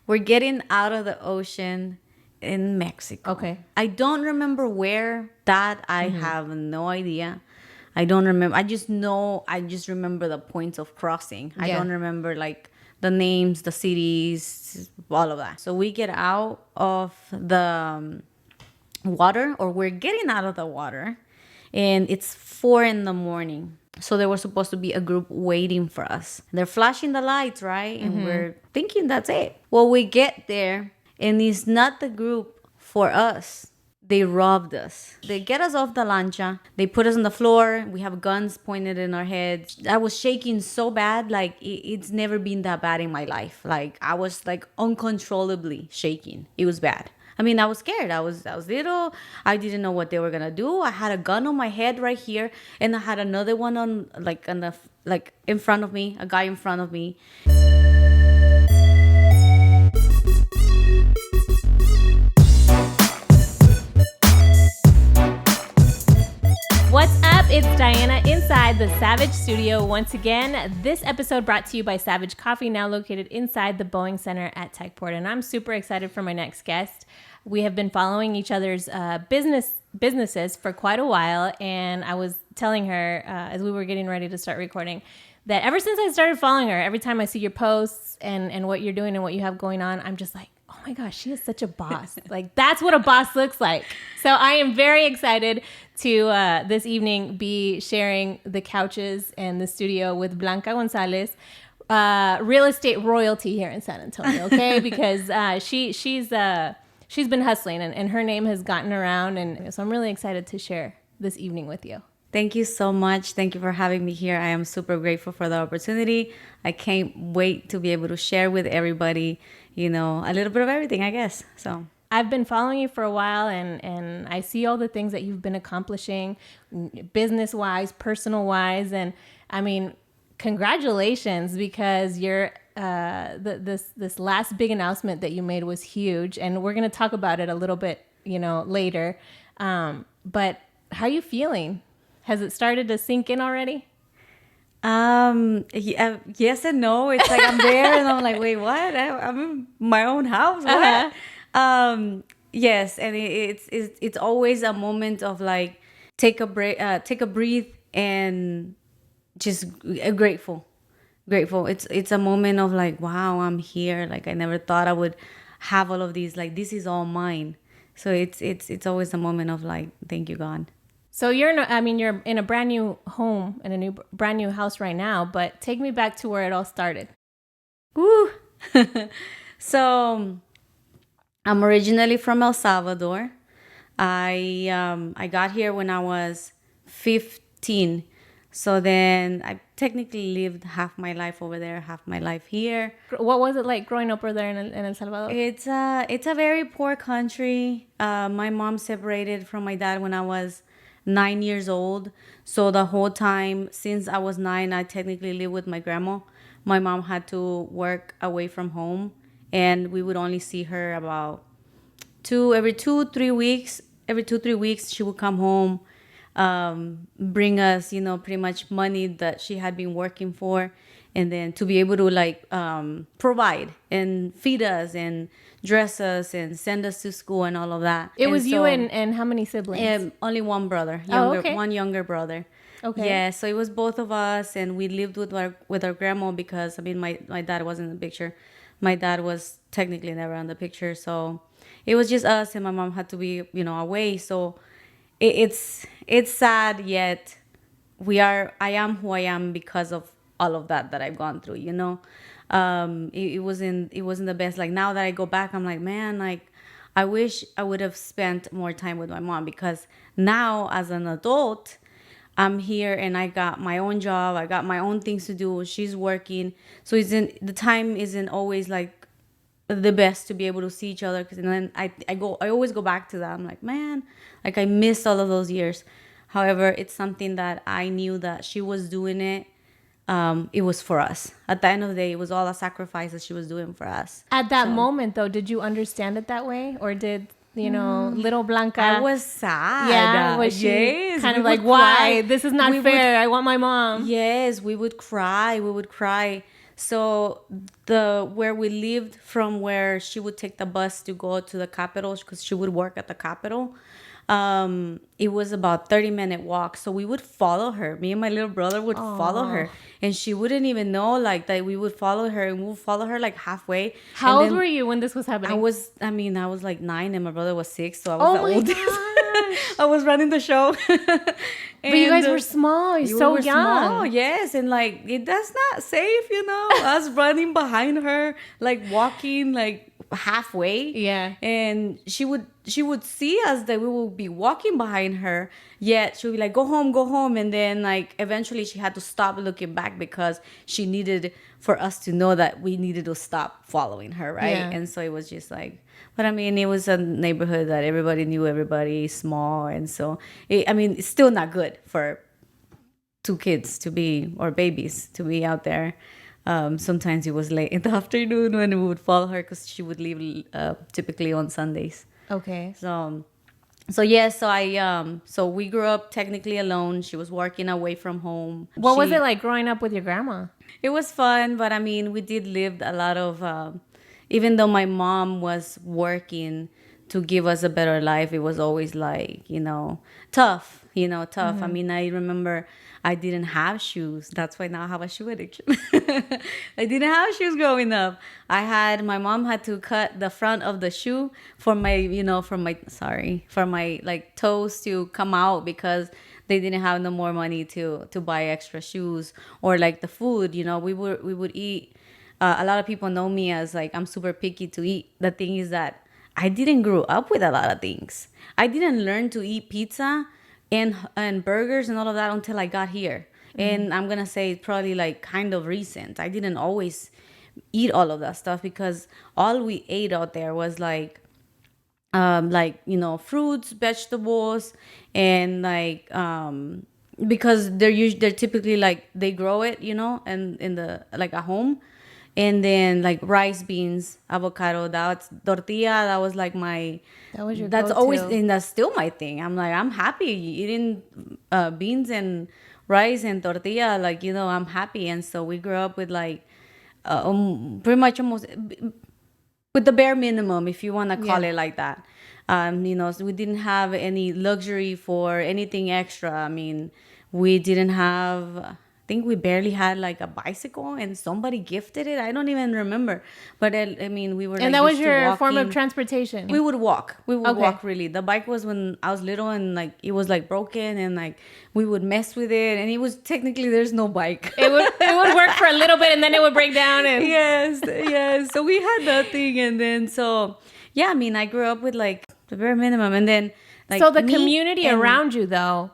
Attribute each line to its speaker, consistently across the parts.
Speaker 1: We're getting out of the ocean in Mexico.
Speaker 2: Okay.
Speaker 1: I don't remember where. That I have no idea. I don't remember. I just remember the points of crossing. I
Speaker 2: Yeah.
Speaker 1: don't remember like the names, the cities, all of that. So we get out of the water, or we're getting out of the water, and it's 4 a.m. So there was supposed to be a group waiting for us. They're flashing the lights, right? And we're thinking that's it. Well, we get there, and it's not the group for us. They robbed us. They get us off the lancha. They put us on the floor. We have guns pointed in our heads. I was shaking so bad. Like, it's never been that bad in my life. Like, I was like uncontrollably shaking. It was bad. I mean, I was scared. I was little. I didn't know what they were gonna do. I had a gun on my head right here, and I had another one on in front of me. A guy in front of me.
Speaker 2: What's up? It's Diana inside the Savage Studio once again. This episode brought to you by Savage Coffee, now located inside the Boeing Center at Techport. And I'm super excited for my next guest. We have been following each other's businesses for quite a while. And I was telling her as we were getting ready to start recording that ever since I started following her, every time I see your posts and what you're doing and what you have going on, I'm just like, oh my gosh, she is such a boss. Like, that's what a boss looks like. So I am very excited to this evening be sharing the couches and the studio with Blanca Gonzalez, real estate royalty here in San Antonio, okay? Because she's been hustling and her name has gotten around. And so I'm really excited to share this evening with you.
Speaker 1: Thank you so much. Thank you for having me here. I am super grateful for the opportunity. I can't wait to be able to share with everybody, a little bit of everything, I guess. So
Speaker 2: I've been following you for a while, and I see all the things that you've been accomplishing business-wise, personal-wise. And I mean, congratulations, because you're this last big announcement that you made was huge. And we're going to talk about it a little bit, later. But how are you feeling? Has it started to sink in already?
Speaker 1: Yes and no. It's like I'm there and I'm like, wait, what? I'm in my own house. What? Yes, and it's always a moment of like take a breath, and just grateful. It's a moment of like, wow, I'm here. Like, I never thought I would have all of these. Like, this is all mine. So it's always a moment of like, thank you, God.
Speaker 2: So you're in a brand new home and brand new house right now, but take me back to where it all started.
Speaker 1: Woo! So I'm originally from El Salvador. I got here when I was 15. So then I technically lived half my life over there, half my life here.
Speaker 2: What was it like growing up over there in El Salvador?
Speaker 1: It's a very poor country. My mom separated from my dad when I was 9 years old. So the whole time since I was 9, I technically lived with my grandma. My mom had to work away from home, and we would only see her about every 2-3 weeks. Every 2-3 weeks, she would come home, bring us, pretty much money that she had been working for, and then to be able to like provide and feed us and dress us and send us to school and all of that.
Speaker 2: It was you and how many siblings?
Speaker 1: Only one brother, one younger brother.
Speaker 2: Okay.
Speaker 1: Yeah, so it was both of us, and we lived with our grandma because my dad wasn't in the picture. My dad was technically never in the picture, so it was just us, and my mom had to be away. So it's sad, yet I am who I am because of all of that I've gone through. It wasn't the best. Like, now that I go back, I'm like, man, like I wish I would have spent more time with my mom, because now as an adult, I'm here and I got my own job. I got my own things to do. She's working. So the time isn't always like the best to be able to see each other. Cause then I always go back to that. I'm like, man, like I missed all of those years. However, it's something that I knew that she was doing it. It was for us. At the end of the day, it was all a sacrifice that she was doing for us.
Speaker 2: At that moment, though, did you understand it that way? Or did, little Blanca...
Speaker 1: I was sad.
Speaker 2: Yeah, was she
Speaker 1: yes,
Speaker 2: kind of like, why? This is not fair. I want my mom.
Speaker 1: Yes, we would cry. So the where we lived from where she would take the bus to go to the Capitol because she would work at the Capitol. It was about 30-minute walk. So we would follow her. Me and my little brother would follow her, and she wouldn't even know like that we would follow her, and we would follow her like halfway.
Speaker 2: How
Speaker 1: And
Speaker 2: old
Speaker 1: then
Speaker 2: were you when this was happening?
Speaker 1: I was like 9 and my brother was 6, so I was
Speaker 2: Oh
Speaker 1: the
Speaker 2: my
Speaker 1: oldest.
Speaker 2: gosh.
Speaker 1: I was running the show.
Speaker 2: But you guys were small. You're so
Speaker 1: were
Speaker 2: young.
Speaker 1: Small, yes, and like that's not safe, us running behind her, like walking like halfway.
Speaker 2: Yeah.
Speaker 1: And she would see us that we would be walking behind her, yet she would be like, go home, and then like eventually she had to stop looking back because she needed for us to know that we needed to stop following her, right?
Speaker 2: Yeah.
Speaker 1: And so it was just like, but I mean, it was a neighborhood that everybody knew everybody, small, and so it's still not good for two kids to be, or babies to be out there. Sometimes it was late in the afternoon when we would follow her because she would leave typically on Sundays.
Speaker 2: Okay.
Speaker 1: So we grew up technically alone. She was working away from home.
Speaker 2: What was it like growing up with your grandma?
Speaker 1: It was fun, but I mean, we did live a lot of, even though my mom was working to give us a better life, it was always like, tough, tough.
Speaker 2: Mm-hmm.
Speaker 1: I mean, I remember I didn't have shoes. That's why now I have a shoe addiction. I didn't have shoes growing up. My mom had to cut the front of the shoe for my like toes to come out because they didn't have no more money to buy extra shoes, or like the food, we would eat. A lot of people know me as like I'm super picky to eat. The thing is that I didn't grow up with a lot of things. I didn't learn to eat pizza and burgers and all of that until I got here. Mm-hmm. And I'm gonna say it's probably like kind of recent. I didn't always eat all of that stuff because all we ate out there was like fruits, vegetables, and like because they're typically like they grow it, and in the like at home. And then like rice, beans, avocado, that's tortilla. That was like
Speaker 2: that was your
Speaker 1: that's
Speaker 2: go-to.
Speaker 1: always, and that's still my thing. I'm like, I'm happy eating beans and rice and tortilla. Like, I'm happy. And so we grew up with like pretty much almost with the bare minimum, if you want to call it like that. So we didn't have any luxury for anything extra. I mean, we didn't have, I think we barely had like a bicycle, and somebody gifted it. I don't even remember, but we were.
Speaker 2: And that was your form of transportation.
Speaker 1: We would walk. Walk really. The bike was when I was little, and like it was like broken, and like we would mess with it, and it was technically there's no bike.
Speaker 2: It would work for a little bit, and then it would break down. And
Speaker 1: yes. So we had that thing, and then I grew up with like the bare minimum, and then like
Speaker 2: so the community around you though.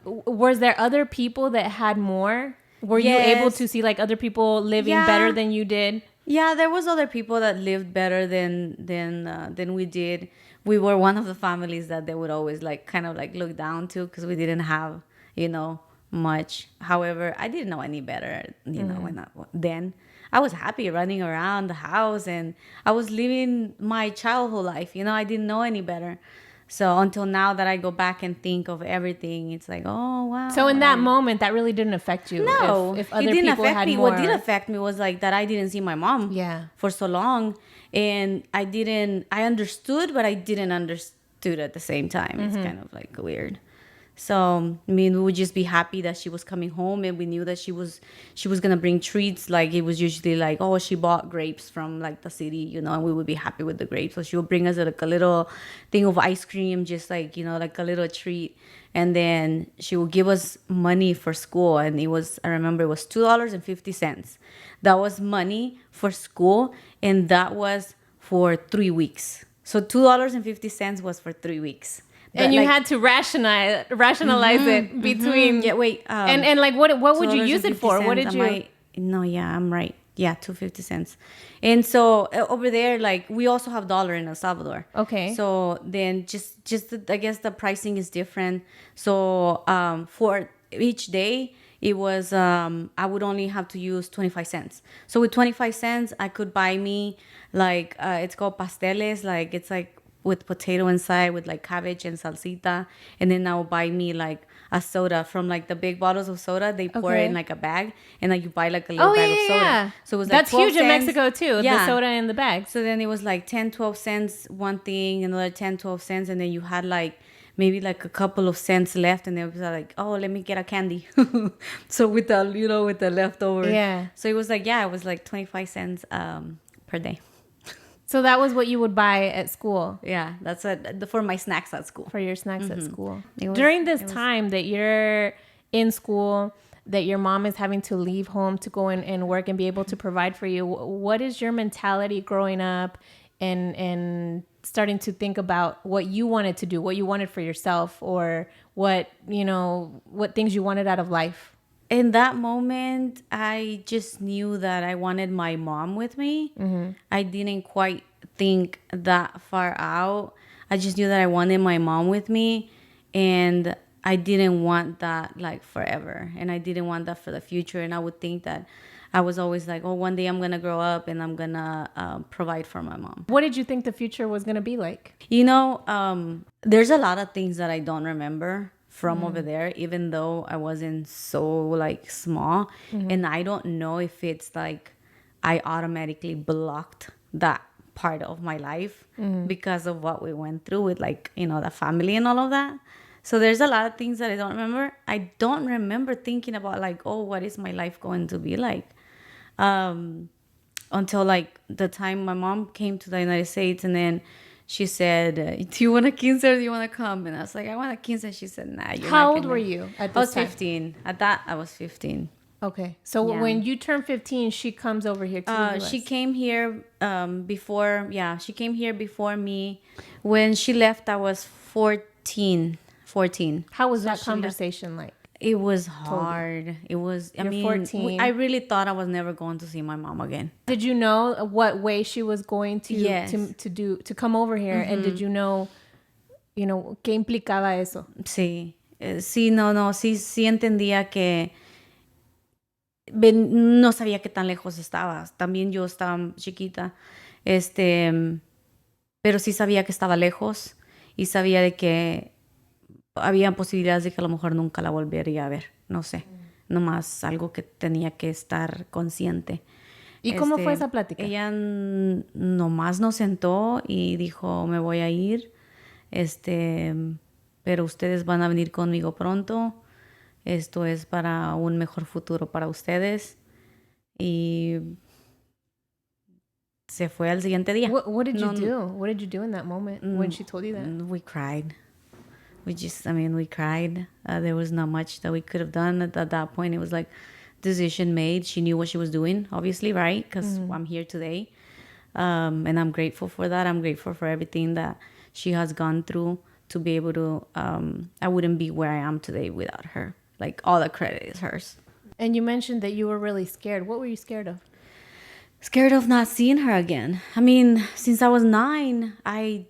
Speaker 2: Was there other people that had more? Were you able to see like other people living better than you did?
Speaker 1: Yeah, there was other people that lived better than we did. We were one of the families that they would always like kind of like look down to because we didn't have much. However, I didn't know any better. Then I was happy running around the house, and I was living my childhood life. I didn't know any better. So until now that I go back and think of everything, it's like, oh, wow.
Speaker 2: So in that moment, that really didn't affect you?
Speaker 1: No.
Speaker 2: If other people had more.
Speaker 1: What did affect me was like that I didn't see my mom for so long. And I understood, but I didn't understood at the same time. Mm-hmm. It's kind of like weird. So, we would just be happy that she was coming home, and we knew that she was going to bring treats. Like, it was usually like, oh, she bought grapes from like the city, and we would be happy with the grapes. So she would bring us like a little thing of ice cream, just like, like a little treat. And then she would give us money for school. And I remember it was $2.50. That was money for school. And that was for 3 weeks. So $2.50 was for 3 weeks.
Speaker 2: And you had to rationalize it between.
Speaker 1: Yeah, wait.
Speaker 2: And like, what would you use it for? What did you?
Speaker 1: No, yeah, I'm right. Yeah, 250 cents. And so over there, like, we also have dollar in El Salvador.
Speaker 2: Okay.
Speaker 1: So then I guess the pricing is different. So for each day, it was I would only have to use 25 cents. So with 25 cents, I could buy me like it's called pasteles, like it's like with potato inside with like cabbage and salsita, and then I would buy me like a soda from like the big bottles of soda. They pour it in like a bag, and like you buy like a little bag of soda.
Speaker 2: Yeah.
Speaker 1: So it was like
Speaker 2: that's huge
Speaker 1: 12
Speaker 2: in
Speaker 1: cents.
Speaker 2: Mexico too.
Speaker 1: Yeah.
Speaker 2: The soda in the bags.
Speaker 1: So then it was like 10, 12 cents one thing, another 10, 12 cents, and then you had like maybe like a couple of cents left, and they was like, oh, let me get a candy. So with the with the leftover.
Speaker 2: Yeah.
Speaker 1: So it was like it was like 25 cents per day.
Speaker 2: So that was what you would buy at school.
Speaker 1: Yeah, that's what for my snacks at school.
Speaker 2: For your snacks at school.
Speaker 1: Was,
Speaker 2: During this time that you're in school, that your mom is having to leave home to go in and work and be able to provide for you, what is your mentality growing up and starting to think about what you wanted to do, what you wanted for yourself, or what things you wanted out of life?
Speaker 1: In that moment, I just knew that I wanted my mom with me. I didn't quite think that far out. I just knew that I wanted my mom with me, and I didn't want that like forever, and I didn't want that for the future. And I would think that I was always like, oh, one day I'm gonna grow up and I'm gonna provide for my mom.
Speaker 2: What did you think the future was gonna be like?
Speaker 1: There's a lot of things that I don't remember from over there, even though I wasn't so like small. And I don't know if it's like I automatically blocked that part of my life because of what we went through with like, the family and all of that. So there's a lot of things that I don't remember. I don't remember thinking about like, oh, what is my life going to be like? Until like the time my mom came to the United States, and then she said, do you want a quince or do you want to come? And I was like, I want a quince. And she said, nah.
Speaker 2: How old were you at this time?
Speaker 1: I was 15. At that, I was 15.
Speaker 2: Okay. So when you turn 15, she comes over here to the US.
Speaker 1: She came here she came here before me. When she left, I was 14.
Speaker 2: How was that conversation like?
Speaker 1: It was hard. It was,
Speaker 2: You're 14.
Speaker 1: I really thought I was never going to see my mom again.
Speaker 2: Did you know what way she was going to come over here? And did you know, qué implicaba eso?
Speaker 1: Sí. Sí entendía que no sabía qué tan lejos estaba. También yo estaba chiquita. Pero sí sabía que estaba lejos y sabía de que había posibilidades de que a lo mejor nunca la volvería a ver, no sé, nomás algo que tenía que estar consciente.
Speaker 2: ¿Y cómo fue esa plática?
Speaker 1: Ella nomás nos sentó y dijo, me voy a ir, pero ustedes van a venir conmigo pronto, esto es para un mejor futuro para ustedes, y se fue al siguiente día.
Speaker 2: What did you do? What did you do in that moment when she told you that?
Speaker 1: We cried. We cried. There was not much that we could have done at that point. It was like decision made. She knew what she was doing, obviously, right? Because I'm here today. And I'm grateful for that. I'm grateful for everything that she has gone through to be able to, I wouldn't be where I am today without her. Like all the credit is hers.
Speaker 2: And you mentioned that you were really scared. What were you scared of?
Speaker 1: Scared of not seeing her again. I mean, since I was 9, I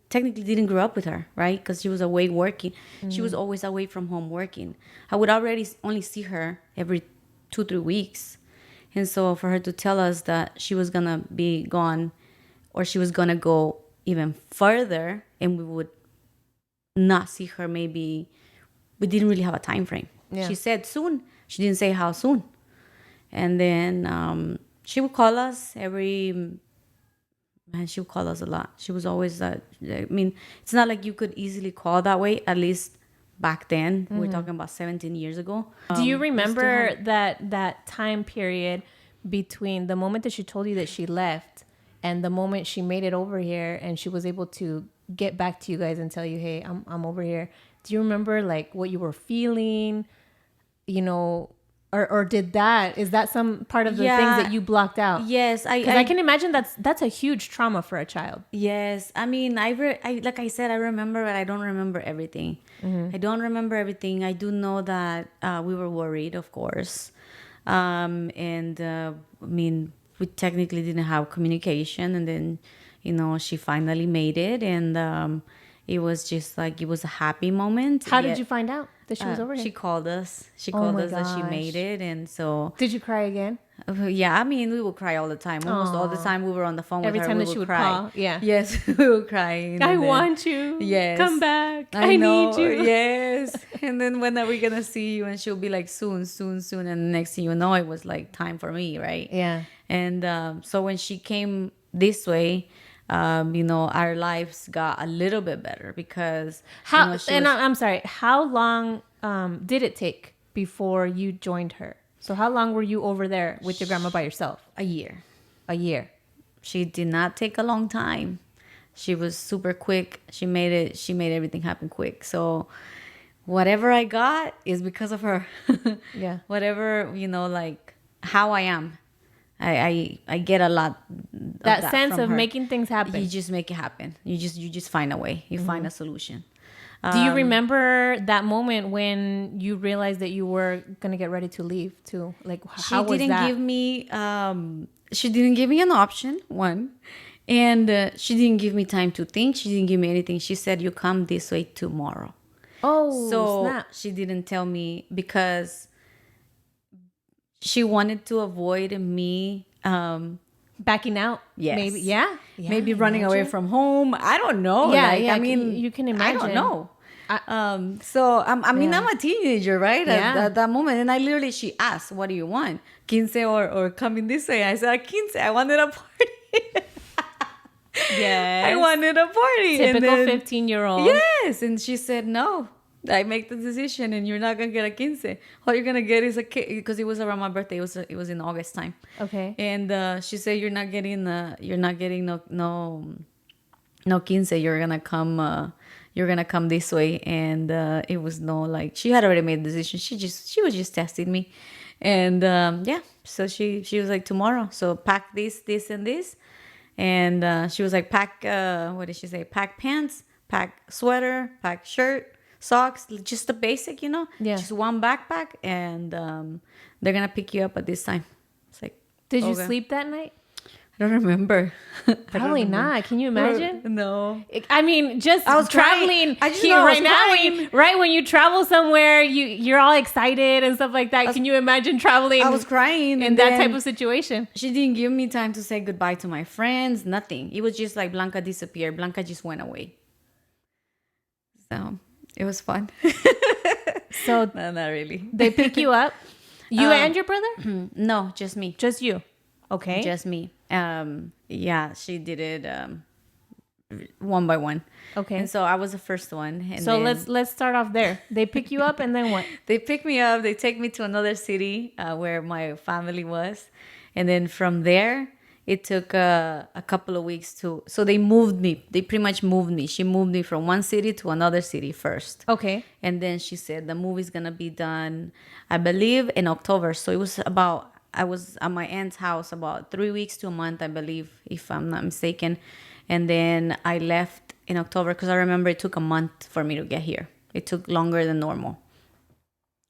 Speaker 1: technically didn't grow up with her, right? Because she was away working. She was always away from home working. I would already only see her every 2-3 weeks. And so for her to tell us that she was going to be gone, or she was going to go even further, and we would not see her, maybe we didn't really have a time frame. Yeah. She said soon. She didn't say how soon. And then she would call us she would call us a lot. She was always, it's not like you could easily call that way, at least back then. We're talking about 17 years ago.
Speaker 2: Do you remember that time period between the moment that she told you that she left and the moment she made it over here and she was able to get back to you guys and tell you, hey, I'm over here? Do you remember like what you were feeling, Or is that some part of the things that you blocked out?
Speaker 1: Yes.
Speaker 2: I can imagine that's a huge trauma for a child.
Speaker 1: Yes. I mean, I like I said, I remember, but I don't remember everything. I don't remember everything. I do know that we were worried, of course. We technically didn't have communication, and then, she finally made it, and it was just like, it was a happy moment.
Speaker 2: How did you find out that she was over here?
Speaker 1: She called us. She called us that she made it, and so...
Speaker 2: Did you cry again?
Speaker 1: Yeah, I mean, we would cry all the time. Almost all the time we were on the phone with
Speaker 2: Every
Speaker 1: her.
Speaker 2: time
Speaker 1: We
Speaker 2: that she would
Speaker 1: cry.
Speaker 2: call. Yeah.
Speaker 1: Yes, we would cry. And
Speaker 2: I
Speaker 1: then,
Speaker 2: want you.
Speaker 1: yes.
Speaker 2: Come back.
Speaker 1: I know,
Speaker 2: need you.
Speaker 1: yes. And then when are we gonna see you? And she'll be like, soon, soon, soon. And the next thing you know, it was like time for me, right?
Speaker 2: Yeah.
Speaker 1: And so when she came this way, our lives got a little bit better because
Speaker 2: How I'm sorry. How long did it take before you joined her? So how long were you over there with your grandma by yourself?
Speaker 1: a year.
Speaker 2: A year.
Speaker 1: She did not take a long time. She was super quick. She made everything happen quick. So whatever I got is because of her.
Speaker 2: Yeah.
Speaker 1: Whatever, like how I am. I get a lot of
Speaker 2: That sense
Speaker 1: from
Speaker 2: of
Speaker 1: her.
Speaker 2: making things happen.
Speaker 1: You just make it happen. You just find a way. You find a solution.
Speaker 2: Do you remember that moment when you realized that you were gonna get ready to leave too? Like how was that?
Speaker 1: She didn't give me an option, one. And she didn't give me time to think. She didn't give me anything. She said, you come this way tomorrow.
Speaker 2: Oh,
Speaker 1: So
Speaker 2: snap.
Speaker 1: she didn't tell me because she wanted to avoid me
Speaker 2: Backing out.
Speaker 1: yes.
Speaker 2: Maybe. Yeah.
Speaker 1: maybe running away from home. I don't know.
Speaker 2: Yeah,
Speaker 1: Like,
Speaker 2: yeah.
Speaker 1: I mean,
Speaker 2: You can
Speaker 1: I
Speaker 2: imagine.
Speaker 1: don't know. So I'm
Speaker 2: Yeah.
Speaker 1: a teenager, right?
Speaker 2: Yeah.
Speaker 1: At that moment, and she asked, "What do you want, quince or coming this way?" I said, "Quince. I wanted a party.
Speaker 2: Yes.
Speaker 1: I wanted a party."
Speaker 2: Typical
Speaker 1: and then,
Speaker 2: 15-year-old.
Speaker 1: Yes, and she said, "No, I make the decision, and you're not gonna get a quince. All you're gonna get is a cake because it was around my birthday. It was in August time."
Speaker 2: Okay.
Speaker 1: And she said, "You're not getting no quince. You're gonna come this way." And it was no, like, she had already made the decision. She was just testing me. And so she was like, tomorrow, so pack this and this. And she was like, pack what did she say, pack pants, pack sweater, pack shirt, socks, just the basic,
Speaker 2: Yeah.
Speaker 1: just one backpack. And they're gonna pick you up at this time. It's like,
Speaker 2: Did you
Speaker 1: okay.
Speaker 2: sleep that night?
Speaker 1: I don't remember.
Speaker 2: Probably not. Can you imagine?
Speaker 1: No.
Speaker 2: I mean, just
Speaker 1: I was
Speaker 2: traveling
Speaker 1: crying. I just
Speaker 2: here
Speaker 1: know I was
Speaker 2: right now.
Speaker 1: crying.
Speaker 2: Right when you travel somewhere, you're all excited and stuff like that. Can you imagine traveling?
Speaker 1: I was crying
Speaker 2: in
Speaker 1: and
Speaker 2: that
Speaker 1: then
Speaker 2: type of situation.
Speaker 1: She didn't give me time to say goodbye to my friends. Nothing. It was just like Blanca disappeared. Blanca just went away. So it was fun.
Speaker 2: So
Speaker 1: No, not really.
Speaker 2: they pick you up. You and your brother?
Speaker 1: No, just me.
Speaker 2: Just you. Okay.
Speaker 1: Just me. Yeah, she did it one by one.
Speaker 2: Okay.
Speaker 1: And so I was the first one. And
Speaker 2: So
Speaker 1: then
Speaker 2: let's start off there. They pick you up and then what?
Speaker 1: they pick me up. They take me to another city where my family was. And then from there, it took a couple of weeks so they moved me. They pretty much moved me. She moved me from one city to another city first.
Speaker 2: Okay.
Speaker 1: And then she said the movie's going to be done, I believe, in October. So it was I was at my aunt's house about 3 weeks to a month, I believe, if I'm not mistaken. And then I left in October because I remember it took a month for me to get here. It took longer than normal.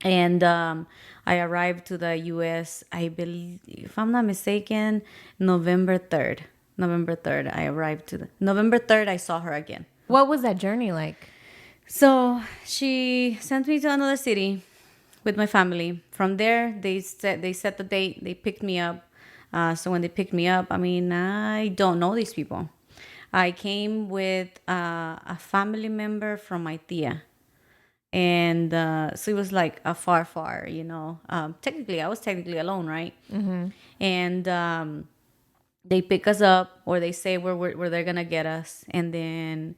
Speaker 1: And I arrived to the U.S., I believe, if I'm not mistaken, November 3rd. November 3rd, I arrived November 3rd, I saw her again.
Speaker 2: What was that journey like?
Speaker 1: So she sent me to another city with my family. From there, they set the date. They picked me up. So when they picked me up, I mean, I don't know these people. I came with a family member from my tia. And so it was like a far. Technically, I was alone, right? Mm-hmm. And they pick us up, or they say where they're gonna get us, and then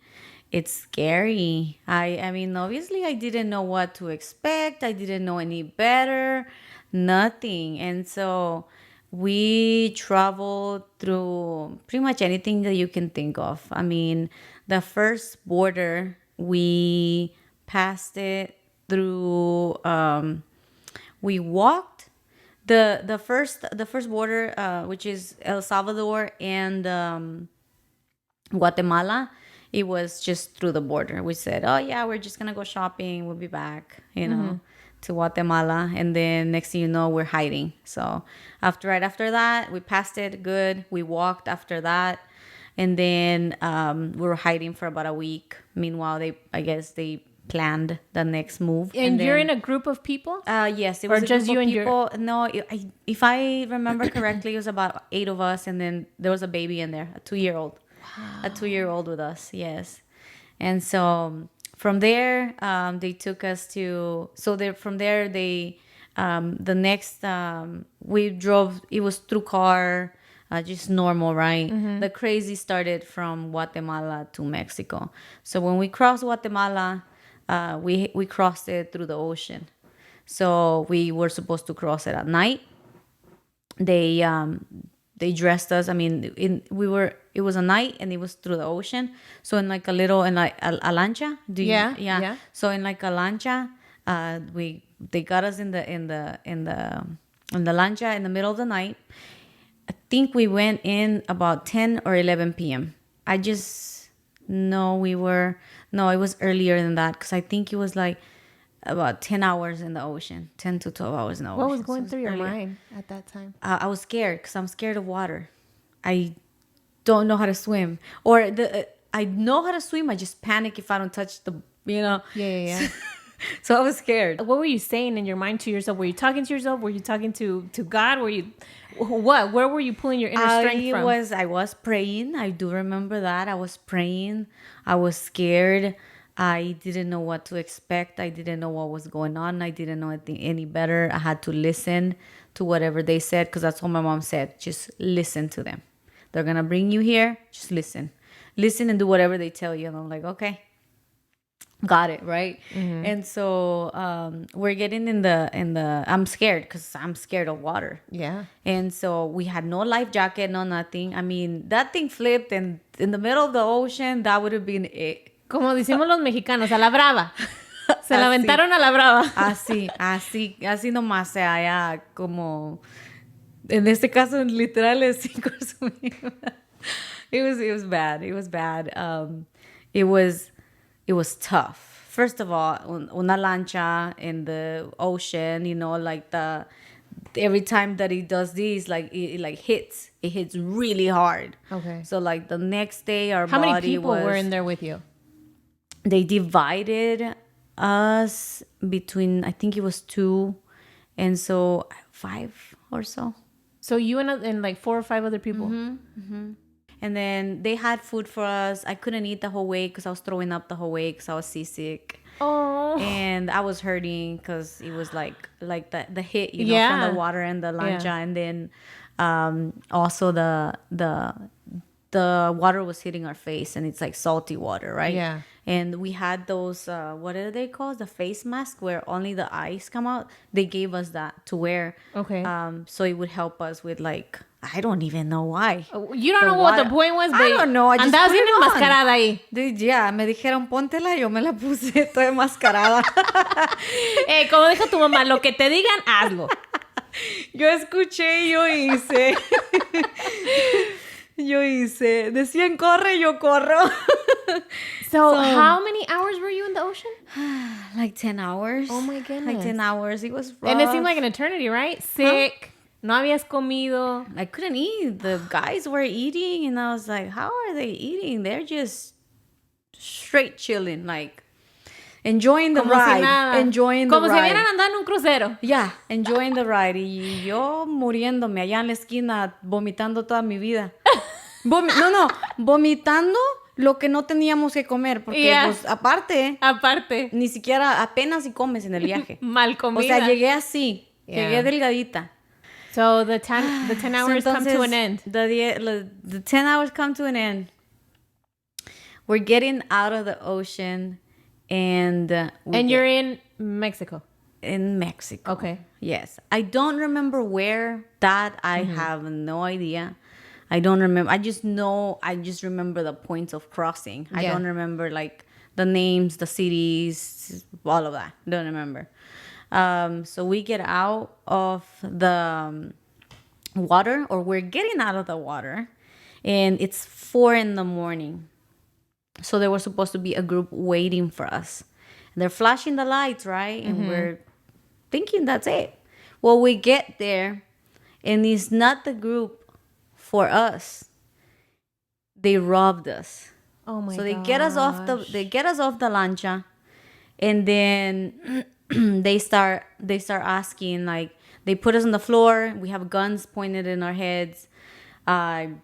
Speaker 1: it's scary. I mean, obviously, I didn't know what to expect. I didn't know any better, nothing. And so we traveled through pretty much anything that you can think of. I mean, the first border, we passed it through, we walked the first border, which is El Salvador and Guatemala. It was just through the border. We said, oh yeah, we're just gonna go shopping, we'll be back, to Guatemala. And then next thing you know, we're hiding. So right after that, we passed it good. We walked after that. And then we were hiding for about a week. Meanwhile, I guess they planned the next move.
Speaker 2: And you're in a group of people?
Speaker 1: Yes, it was
Speaker 2: Or
Speaker 1: a
Speaker 2: just
Speaker 1: group
Speaker 2: you
Speaker 1: of
Speaker 2: and
Speaker 1: people. No, if I remember correctly, it was about 8 of us, and then there was a baby in there, a 2-year-old, a 2-year-old with us. Yes, and so from there, they took us to. So from there, the next we drove. It was through car. Just normal, right? The crazy started from Guatemala to Mexico. So when we crossed Guatemala, we crossed it through the ocean. So we were supposed to cross it at night. They dressed us. I mean, it was a night and it was through the ocean. So in like a little in like a lancha.
Speaker 2: Yeah.
Speaker 1: So in like a lancha, they got us in the lancha in the middle of the night. I think we went in about 10 or 11 p.m. I just know it was earlier than that because I think it was like about 10 hours in the ocean, 10 to 12 hours in the ocean.
Speaker 2: What was going
Speaker 1: So
Speaker 2: through your
Speaker 1: earlier.
Speaker 2: mind at that time?
Speaker 1: I was scared because I'm scared of water. I don't know how to swim. Or I know how to swim. I just panic if I don't touch
Speaker 2: Yeah.
Speaker 1: So I was scared.
Speaker 2: What were you saying in your mind to yourself? Were you talking to yourself? Were you talking to God? Were you what? Where were you pulling your inner strength from?
Speaker 1: I was praying. I do remember that. I was praying. I was scared. I didn't know what to expect. I didn't know what was going on. I didn't know anything any better. I had to listen to whatever they said because that's what my mom said. Just listen to them. They're gonna bring you here. Just listen. Listen and do whatever they tell you. And I'm like, okay. Got it, right? And so we're getting in the I'm scared because I'm scared of water.
Speaker 2: Yeah.
Speaker 1: And so we had no life jacket, no nothing. I mean, that thing flipped and in the middle of the ocean, that would have been it.
Speaker 2: Como decimos los mexicanos, a la brava. Se la aventaron a la brava.
Speaker 1: Así nomás, sea, ya como en este caso literal es 5 sueño. It was bad. It was tough. First of all, una lancha in the ocean, like every time that it does this, like it like hits really hard.
Speaker 2: Okay.
Speaker 1: So like the next day,
Speaker 2: How many people were in there with you?
Speaker 1: They divided us between, I think it was 2, and so 5 or so.
Speaker 2: So you and like 4 or 5 other people.
Speaker 1: And then they had food for us. I couldn't eat the whole way because I was throwing up the whole way because I was seasick.
Speaker 2: Oh.
Speaker 1: And I was hurting because it was like the hit,
Speaker 2: Yeah.
Speaker 1: from the water and the lancha.
Speaker 2: Yeah.
Speaker 1: And then also the water was hitting our face and it's like salty water, right?
Speaker 2: Yeah.
Speaker 1: And we had those, what are they called? The face mask where only the eyes come out. They gave us that to wear.
Speaker 2: Okay.
Speaker 1: So it would help us with like, I don't even know why.
Speaker 2: You don't know what the point was, but
Speaker 1: I don't know. I just
Speaker 2: andabas
Speaker 1: put
Speaker 2: bien
Speaker 1: it on.
Speaker 2: enmascarada ahí.
Speaker 1: Yeah, me dijeron póntela, yo me la puse toda enmascarada.
Speaker 2: Como dijo tu mamá, lo que te digan, hazlo.
Speaker 1: Yo escuché, yo hice. Decían corre, yo corro.
Speaker 2: So how many hours were you in the ocean?
Speaker 1: Like 10 hours.
Speaker 2: Oh my goodness.
Speaker 1: Like 10 hours. It was rough.
Speaker 2: And it seemed like an eternity, right? Sick. No habías comido.
Speaker 1: I couldn't eat. The guys were eating, and I was like, how are they eating? They're just straight chilling, like enjoying the
Speaker 2: Como si
Speaker 1: ride.
Speaker 2: nada.
Speaker 1: Enjoying the
Speaker 2: Como si
Speaker 1: ride.
Speaker 2: hubieran andado en un crucero.
Speaker 1: Yeah, enjoying the ride. Y yo muriéndome allá en la esquina, vomitando toda mi vida. Vomitando lo que no teníamos que comer. Porque,
Speaker 2: Yeah.
Speaker 1: pues, aparte, ni siquiera apenas si comes en el viaje.
Speaker 2: Mal comida.
Speaker 1: O sea, llegué así.
Speaker 2: Yeah.
Speaker 1: Llegué delgadita.
Speaker 2: So the 10 hours come to an end.
Speaker 1: The 10 hours come to an end. We're getting out of the ocean and
Speaker 2: You're in Mexico.
Speaker 1: in Mexico.
Speaker 2: Okay.
Speaker 1: Yes. I don't remember where that. I have no idea. I don't remember. I just remember the points of crossing. I
Speaker 2: Yeah.
Speaker 1: don't remember like the names, the cities, all of that. Don't remember. So we get out of the water, or we're getting out of the water, and it's 4 a.m. So there was supposed to be a group waiting for us. And they're flashing the lights, right? And we're thinking that's it. Well, we get there, and it's not the group for us. They robbed us.
Speaker 2: Oh my god.
Speaker 1: So they get us off the lancha, And then they start asking, like, they put us on the floor. We have guns pointed in our heads. I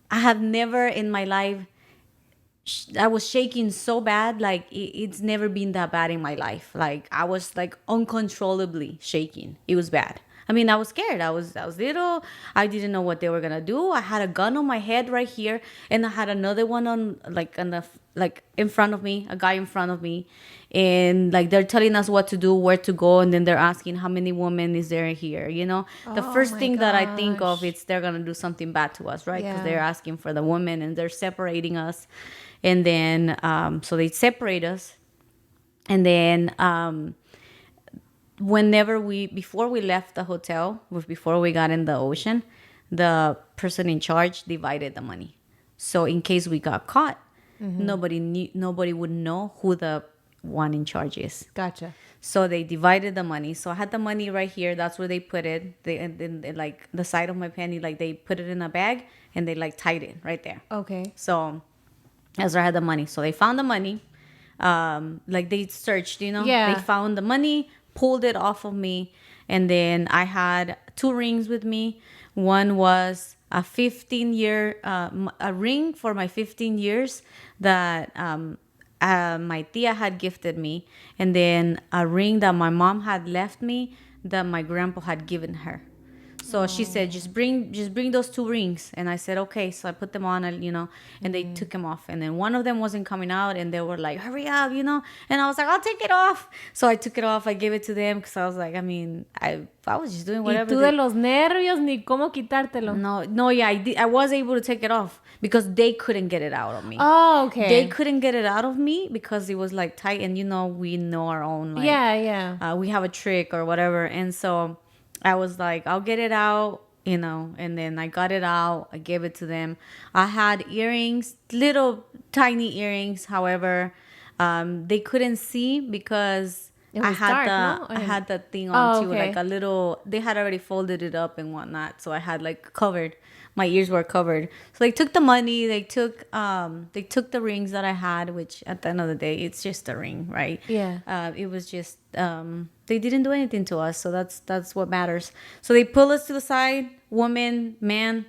Speaker 1: have never in my life, I was shaking so bad. Like it's never been that bad in my life. Like I was like uncontrollably shaking. It was bad. I mean, I was scared. I was little. I didn't know what they were gonna do. I had a gun on my head right here, and I had another one like in front of me, a guy in front of me, and like they're telling us what to do, where to go, and then they're asking how many women is there here. The
Speaker 2: Oh
Speaker 1: first
Speaker 2: my
Speaker 1: thing that I think of
Speaker 2: gosh.
Speaker 1: is they're gonna do something bad to us, right? Because
Speaker 2: Yeah.
Speaker 1: they're asking for the women and they're separating us, and then so they separate us, and then before we left the hotel, before we got in the ocean, the person in charge divided the money. So in case we got caught, nobody would know who the one in charge is.
Speaker 2: Gotcha.
Speaker 1: So they divided the money. So I had the money right here. That's where they put it. They like the side of my penny, like they put it in a bag and they like tied it right there.
Speaker 2: Okay.
Speaker 1: So that's where I had the money. So they found the money. Like they searched,
Speaker 2: Yeah.
Speaker 1: They found the money, pulled it off of me, and then I had 2 rings with me. One was a 15-year a ring for my 15 years that my tia had gifted me, and then a ring that my mom had left me that my grandpa had given her. So she said, just bring those 2 rings. And I said, okay. So I put them on, and they took them off. And then one of them wasn't coming out, and they were like, hurry up, And I was like, I'll take it off. So I took it off. I gave it to them because I was like, I mean, I was just doing
Speaker 2: Y
Speaker 1: whatever.
Speaker 2: tú de los nervios ni cómo quitártelo.
Speaker 1: No, yeah, I was able to take it off because they couldn't get it out of me.
Speaker 2: Oh, okay.
Speaker 1: They couldn't get it out of me because it was like tight, and we know our own. Like,
Speaker 2: Yeah.
Speaker 1: we have a trick or whatever, and so I was like, I'll get it out, and then I got it out. I gave it to them. I had earrings, little tiny earrings. However, they couldn't see because
Speaker 2: It was dark, no?
Speaker 1: I had the thing on too,
Speaker 2: okay.
Speaker 1: like a little. They had already folded it up and whatnot, so I had like covered. My ears were covered. So they took the money. They took the rings that I had, which at the end of the day, it's just a ring, right?
Speaker 2: Yeah.
Speaker 1: It was just they didn't do anything to us, so that's what matters. So they pull us to the side, woman, man.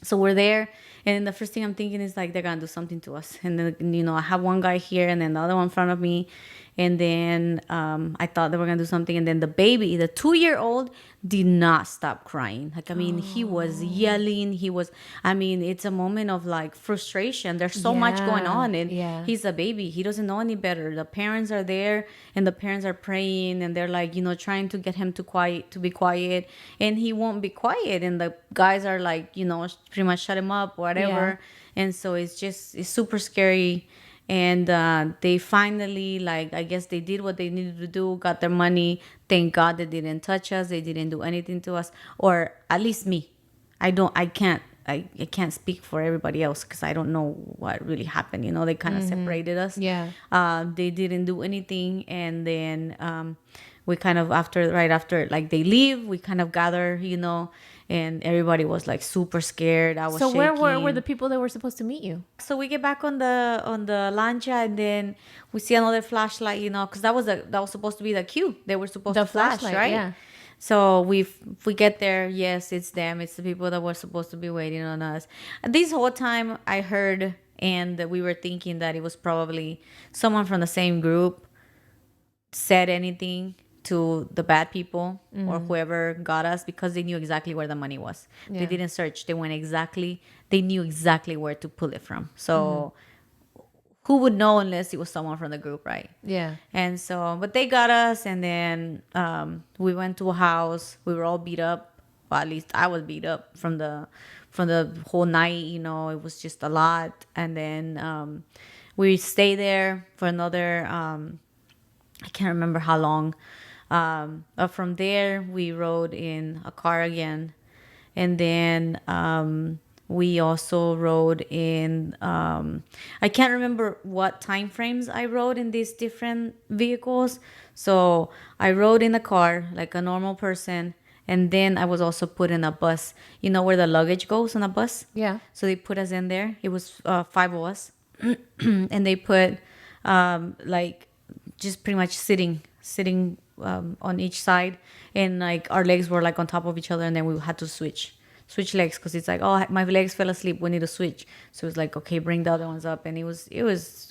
Speaker 1: So we're there, and the first thing I'm thinking is like they're gonna do something to us. And then I have one guy here, and then the other one in front of me, and then I thought they were gonna do something, and then the baby, the 2-year-old, did not stop crying. Like I mean, he was yelling. It's a moment of like frustration. There's so much going on, and he's a baby. He doesn't know any better. The parents are there, and the parents are praying, and they're like trying to get him to be quiet, and he won't be quiet. And the guys are like pretty much shut him up, whatever. And so it's super scary. And they finally, like, I guess they did what they needed to do, got their money. Thank God they didn't touch us. They didn't do anything to us, or at least me. I can't speak for everybody else because I don't know what really happened. They kind of separated us.
Speaker 2: Yeah.
Speaker 1: They didn't do anything. And then we kind of, right after, like, they leave, we kind of gather, and everybody was like super scared. I was
Speaker 2: So
Speaker 1: shaking.
Speaker 2: where were the people that were supposed to meet you?
Speaker 1: So we get back on the lancha, and then we see another flashlight, because that was supposed to be the cue. They were supposed to flash, right?
Speaker 2: Yeah.
Speaker 1: So we get there. Yes, it's them. It's the people that were supposed to be waiting on us. And this whole time I heard, and we were thinking that it was probably someone from the same group said anything to the bad people or whoever got us, because they knew exactly where the money was.
Speaker 2: Yeah.
Speaker 1: They didn't search. They knew exactly where to pull it from. So who would know unless it was someone from the group, right?
Speaker 2: Yeah.
Speaker 1: And so, but they got us, and then we went to a house. We were all beat up. Well, at least I was beat up from the whole night. It was just a lot. And then we stayed there for another, I can't remember how long. But from there, we rode in a car again. And then we also rode in, I can't remember what time frames I rode in these different vehicles. So I rode in a car like a normal person. And then I was also put in a bus. Where the luggage goes on a bus?
Speaker 2: Yeah.
Speaker 1: So they put us in there. It was 5 of us. And they put like just pretty much sitting on each side, and like our legs were like on top of each other, and then we had to switch legs because it's like, oh, my legs fell asleep, we need to switch. So it was like, okay, bring the other ones up, and it was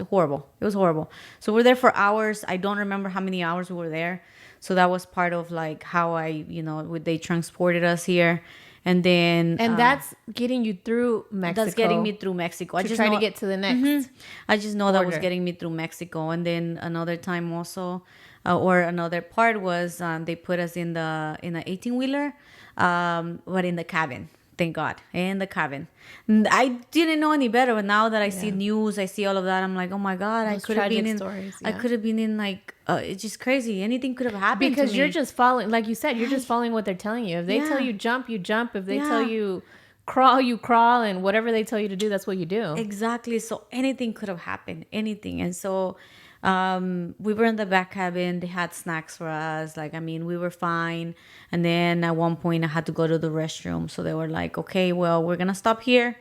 Speaker 1: horrible. It was horrible. So we're there for hours. I don't remember how many hours we were there. So that was part of like how they transported us here. And then
Speaker 2: that's getting you through Mexico.
Speaker 1: that's getting me through Mexico.
Speaker 2: To try to get to the next.
Speaker 1: I just know that was
Speaker 2: border.
Speaker 1: getting me through Mexico. And then another time also, or another part was they put us in an 18-wheeler, but in the cabin. Thank God, in the cabin. I didn't know any better, but now that I see news, I see all of that, I'm like, oh my God,
Speaker 2: Those
Speaker 1: I could have been in.
Speaker 2: stories,
Speaker 1: I could have been in like it's just crazy. Anything could have happened
Speaker 2: Because
Speaker 1: to me.
Speaker 2: you're just following, like you said, you're just following what they're telling you. If they tell
Speaker 1: Yeah.
Speaker 2: you jump, you jump. If they
Speaker 1: Yeah.
Speaker 2: tell you crawl, you crawl, and whatever they tell you to do, that's what you do.
Speaker 1: Exactly. So anything could have happened, anything. And so we were in the back cabin. They had snacks for us. Like, I mean, we were fine. And then at one point I had to go to the restroom. So they were like, okay, well, we're going to stop here.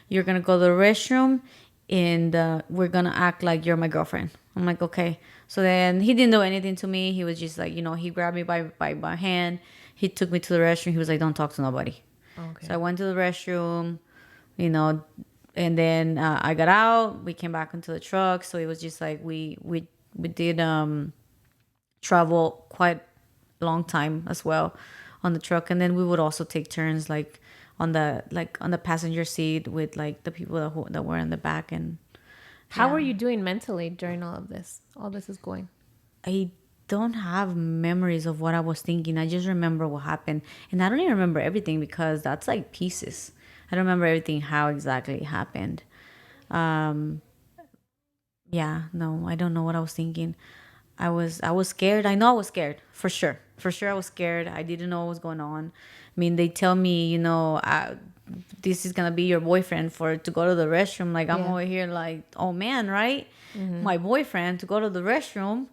Speaker 1: You're going to go to the restroom and we're going to act like you're my girlfriend. I'm like, okay. So then he didn't do anything to me. He was just like, he grabbed me by my hand. He took me to the restroom. He was like, don't talk to nobody.
Speaker 2: Okay.
Speaker 1: So I went to the restroom, and then I got out. We came back into the truck. So it was just like we did travel quite a long time as well on the truck, and then we would also take turns like on the passenger seat with like the people that were in the back. And
Speaker 2: How were you doing mentally during all of this? All this is going.
Speaker 1: I don't have memories of what I was thinking. I just remember what happened, and I don't even remember everything because that's like pieces. I don't remember everything how exactly it happened. Yeah, no, I don't know what I was thinking. I was scared. I know I was scared for sure. For sure, I was scared. I didn't know what was going on. I mean, they tell me, this is gonna be your boyfriend to go to the restroom. Like I'm over here, like, oh man, right? My boyfriend to go to the restroom,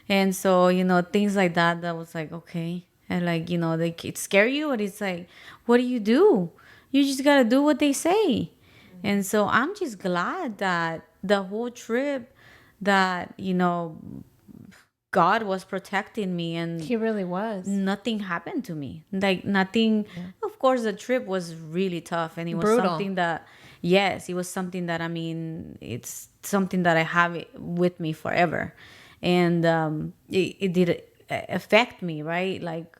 Speaker 1: and so things like that. That was like okay, and like it scare you, but it's like, what do? You just gotta do what they say, and so I'm just glad that the whole trip, that God was protecting me and
Speaker 2: He really was.
Speaker 1: nothing happened to me. Like nothing. Of course, the trip was really tough, and it was
Speaker 2: Brutal.
Speaker 1: something that, yes, it was something that, I mean, it's something that I have with me forever, and it did affect me, right? Like,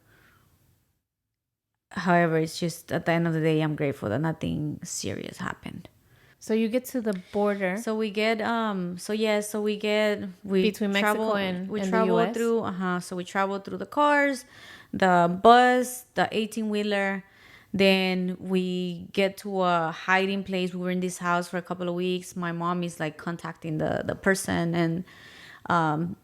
Speaker 1: however, it's just at the end of the day, I'm grateful that nothing serious happened.
Speaker 2: So you get to the border.
Speaker 1: So we get we
Speaker 2: Between Mexico
Speaker 1: travel,
Speaker 2: and
Speaker 1: we
Speaker 2: the
Speaker 1: travel
Speaker 2: US?
Speaker 1: through so we travel through the cars, the bus, the 18-wheeler. Then we get to a hiding place. We were in this house for a couple of weeks. My mom is like contacting the person, and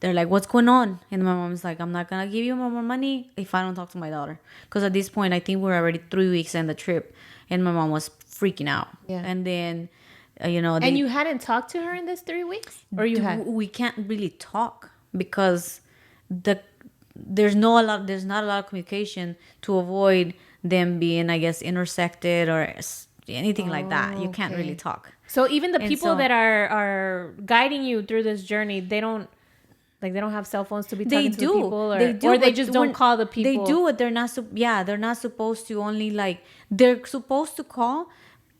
Speaker 1: they're like, what's going on? And my mom's like, I'm not gonna give you more money if I don't talk to my daughter, because at this point I think we're already 3 weeks in the trip, and my mom was freaking out.
Speaker 2: Yeah.
Speaker 1: And then
Speaker 2: And you hadn't talked to her in this 3 weeks? Or you had?
Speaker 1: we can't really talk because there's not a lot of communication to avoid them being, I guess, intersected or anything like that. You can't really talk.
Speaker 2: So even the people
Speaker 1: so-
Speaker 2: that are guiding you through this journey, they don't have cell phones to be talking to the people, or they
Speaker 1: but
Speaker 2: just don't call the people.
Speaker 1: They do, but they're not. They're not supposed to. Only like they're supposed to call,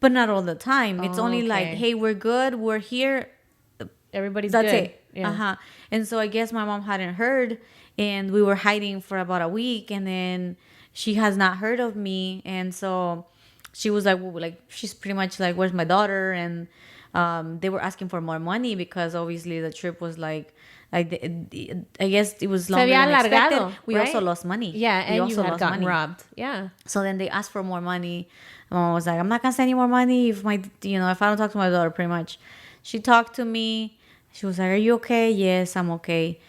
Speaker 1: but not all the time. It's only like,
Speaker 2: okay.
Speaker 1: hey, we're good, we're here.
Speaker 2: Everybody's
Speaker 1: That's
Speaker 2: good.
Speaker 1: it.
Speaker 2: Yeah.
Speaker 1: And so I guess my mom hadn't heard, and we were hiding for about a week, and then she has not heard of me, and so she was like, well, like she's pretty much like, where's my daughter? And they were asking for more money because obviously the trip was like I guess it was longer than expected. We
Speaker 2: right?
Speaker 1: also lost money.
Speaker 2: Yeah,
Speaker 1: we
Speaker 2: and you
Speaker 1: also
Speaker 2: had
Speaker 1: lost
Speaker 2: gotten
Speaker 1: money.
Speaker 2: robbed. Yeah.
Speaker 1: So then they asked for more money. My mom was like, I'm not gonna send any more money if if I don't talk to my daughter. Pretty much, she talked to me. She was like, are you okay? Yes, I'm okay.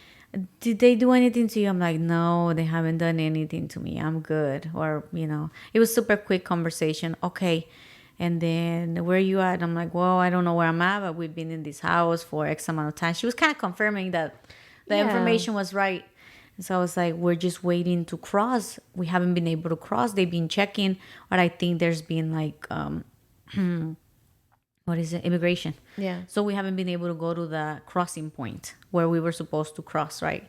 Speaker 1: Did they do anything to you? I'm like, no, they haven't done anything to me. I'm good. Or it was super quick conversation. Okay. And then, where are you at? I'm like, well, I don't know where I'm at, but we've been in this house for X amount of time. She was kind of confirming that the information was right. And so I was like, we're just waiting to cross. We haven't been able to cross. They've been checking, but I think there's been like what is it, immigration.
Speaker 2: Yeah.
Speaker 1: So we haven't been able to go to the crossing point where we were supposed to cross, right?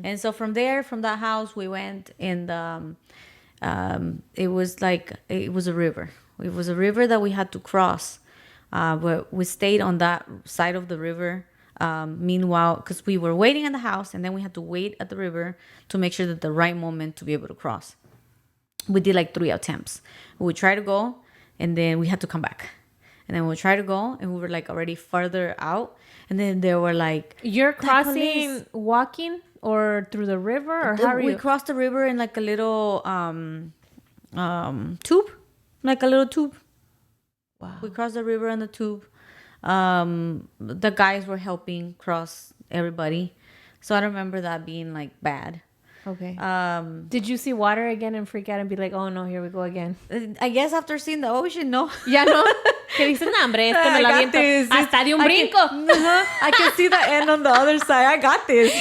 Speaker 1: And so from there, from that house, we went in the it was a river. It was a river that we had to cross. But we stayed on that side of the river. Meanwhile, because we were waiting in the house, and then we had to wait at the river to make sure that the right moment to be able to cross. We did like 3 attempts. We would try to go, and then we had to come back. And then we would try to go, and we were like already farther out. And then there were like...
Speaker 2: You're crossing walking or through the river, or how are you?
Speaker 1: We crossed the river in like a little tube. Like a little tube.
Speaker 2: Wow.
Speaker 1: We crossed the river on the tube. The guys were helping cross everybody. So I don't remember that being like bad.
Speaker 2: Okay. Did you see water again and freak out and be like, oh no, here we go again?
Speaker 1: I guess after seeing the ocean, no.
Speaker 2: Ya no. Que dices, no, hombre, me lo aviento hasta de un brinco.
Speaker 1: I can see the end on the other side. I got this.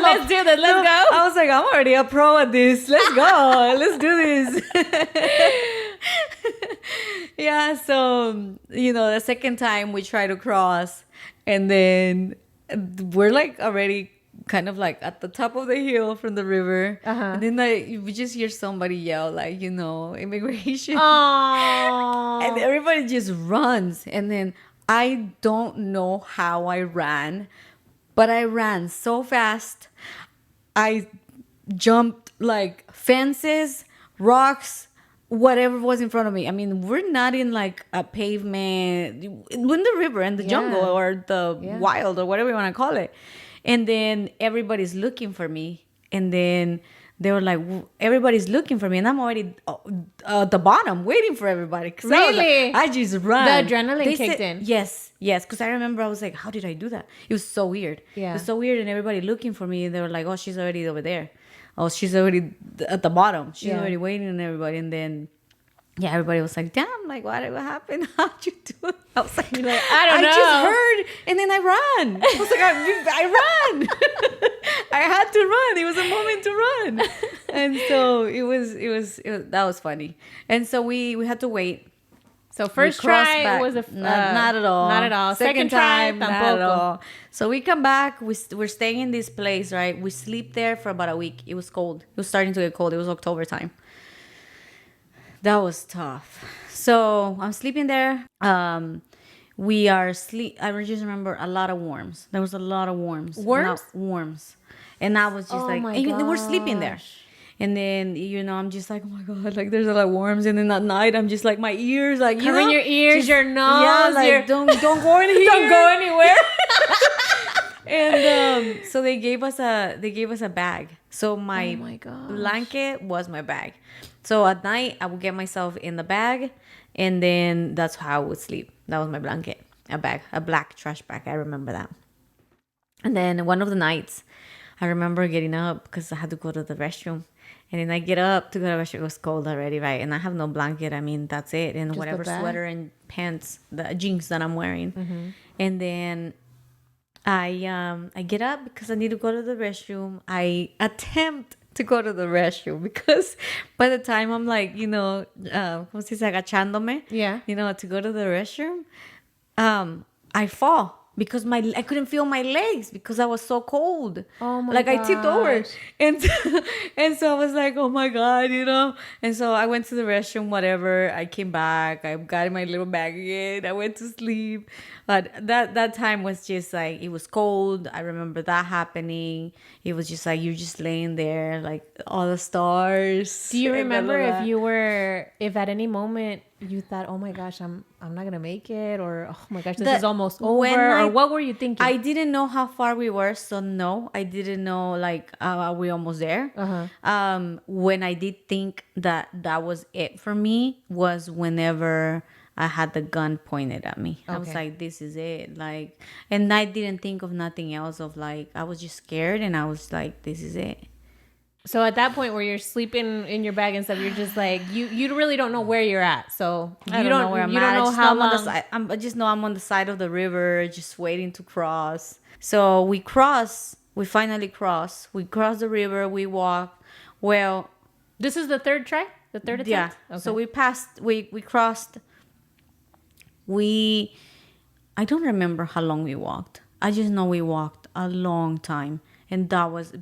Speaker 2: Let's do this. Let's go.
Speaker 1: I was like, I'm already a pro at this. Let's go. Let's do this. Yeah, so, the second time we try to cross, and then we're like already kind of like at the top of the hill from the river. And then we just hear somebody yell like, immigration.
Speaker 2: Aww.
Speaker 1: And everybody just runs. And then I don't know how I ran, but I ran so fast. I jumped like fences, rocks, whatever was in front of me. I mean, we're not in like a pavement. We're in the river and the jungle or the wild or whatever you want to call it. And then everybody's looking for me. And then they were like, everybody's looking for me. And I'm already at the bottom waiting for everybody.
Speaker 2: Really?
Speaker 1: I just run.
Speaker 2: The adrenaline kicked in.
Speaker 1: Yes. Because I remember I was like, how did I do that? It was so weird.
Speaker 2: Yeah.
Speaker 1: It was so weird. And everybody looking for me. And they were like, oh, she's already over there. Oh, she's already at the bottom. She's already waiting on everybody. And then, everybody was like, damn, like, what happened? How'd you do it? I was like,
Speaker 2: I don't know.
Speaker 1: I just heard, and then I ran. I was like, I ran. I had to run. It was a moment to run. And so that was funny. And so we had to wait.
Speaker 2: So first try was
Speaker 1: not at all.
Speaker 2: Not at all. Second try,
Speaker 1: not at all. So we come back. We're staying in this place, right? We sleep there for about a week. It was cold. It was starting to get cold. It was October time. That was tough. So I'm sleeping there. We are I just remember a lot of worms. There was a lot of worms. Worms. And I was just we're sleeping there. And then, I'm just like, oh my God, like there's a lot of worms. And then at night, I'm just like, my ears, like,
Speaker 2: covering your ears, your nose.
Speaker 1: Yeah, like, don't go in here.
Speaker 2: Don't go anywhere.
Speaker 1: And so they gave us a bag. So my blanket was my bag. So at night, I would get myself in the bag, and then that's how I would sleep. That was my blanket, a black trash bag. I remember that. And then one of the nights, I remember getting up because I had to go to the restroom. And then I get up to go to the restroom. It was cold already, right? And I have no blanket. I mean, that's it. And just whatever sweater and pants, the jeans that I'm wearing. Mm-hmm. And then I get up because I need to go to the restroom. I attempt to go to the restroom because by the time I'm like, como se dice, agachándome, to go to the restroom, I fall because I couldn't feel my legs because I was so cold. Oh my gosh. I tipped over. And so I was like, oh my God, And so I went to the restroom, whatever. I came back. I got in my little bag again. I went to sleep. But that time was just like, it was cold. I remember that happening. It was just like, you're just laying there, like all the stars.
Speaker 2: Do you remember if at any moment you thought, oh my gosh, I'm not going to make it, or oh my gosh, this is almost over, or what were you thinking?
Speaker 1: I didn't know how far we were, so no, I didn't know, like, are we almost there? Uh-huh. When I did think that was it for me was whenever I had the gun pointed at me. Okay. I was like, this is it. Like, and I didn't think of nothing else of like, I was just scared and I was like, this is it.
Speaker 2: So at that point where you're sleeping in your bag and stuff, you're just like, you really don't know where you're at. So
Speaker 1: I don't know where I'm at. Don't know how long. I just know I'm on the side of the river, just waiting to cross. So we finally cross. We cross the river, we walk. Well,
Speaker 2: this is the third try? The third attempt?
Speaker 1: Yeah. Okay. So we crossed I don't remember how long we walked. I just know we walked a long time. And that was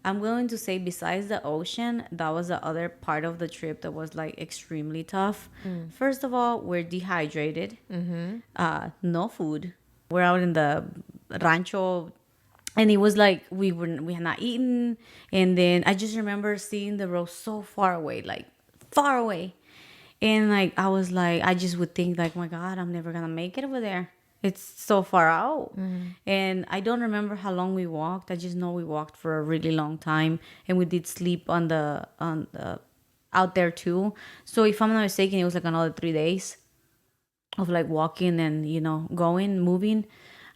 Speaker 1: I'm going to say besides the ocean, that was the other part of the trip that was like extremely tough. First of all, we're dehydrated. No food. We're out in the rancho, and it was like we had not eaten. And then I just remember seeing the road so far away, like far away. And like I was like, I just would think like, my God, I'm never gonna make it over there. It's so far out. And I don't remember how long we walked. I just know we walked for a really long time, and we did sleep on the out there too. So if I'm not mistaken, it was like another 3 days of like walking and going, moving.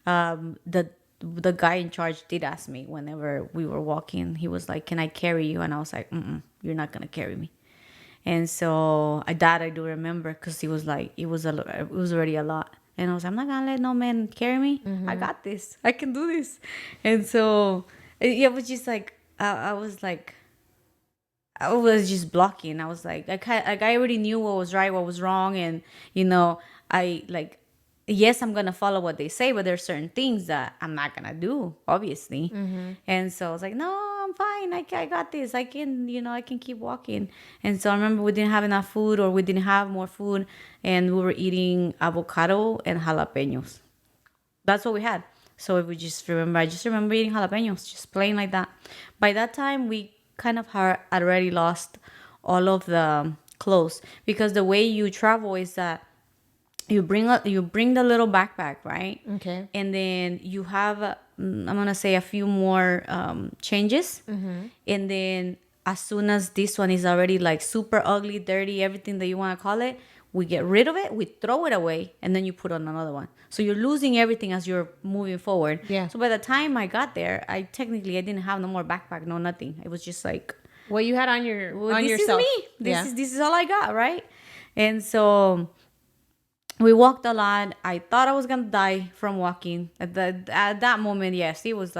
Speaker 1: The guy in charge did ask me whenever we were walking. He was like, "Can I carry you?" And I was like, "You're not gonna carry me." And so I do remember, because he was like, it was already a lot. And I was like, I'm not gonna let no man carry me. I got this. I can do this. And so it was just like I was just blocking. I was like I already knew what was right, what was wrong, and I like, yes, I'm gonna follow what they say, but there's certain things that I'm not gonna do, obviously. And so I was like, no, I'm fine. I got this. I can keep walking. And so I remember we didn't have enough food, or we didn't have more food, and we were eating avocado and jalapenos. That's what we had. So I just remember eating jalapenos, just plain like that. By that time, we kind of had already lost all of the clothes, because the way you travel is that you bring the little backpack, right?
Speaker 2: Okay.
Speaker 1: And then you have I'm gonna say a few more changes, and then as soon as this one is already like super ugly, dirty, everything that you want to call it, we get rid of it, we throw it away, and then you put on another one. So you're losing everything as you're moving forward.
Speaker 2: Yeah.
Speaker 1: So by the time I got there, I didn't have no more backpack, no nothing. It was just like,
Speaker 2: What you had on your
Speaker 1: well,
Speaker 2: on
Speaker 1: this
Speaker 2: yourself.
Speaker 1: is me. This is all I got, right? And so we walked a lot. I thought I was gonna die from walking. At that moment, yes, it was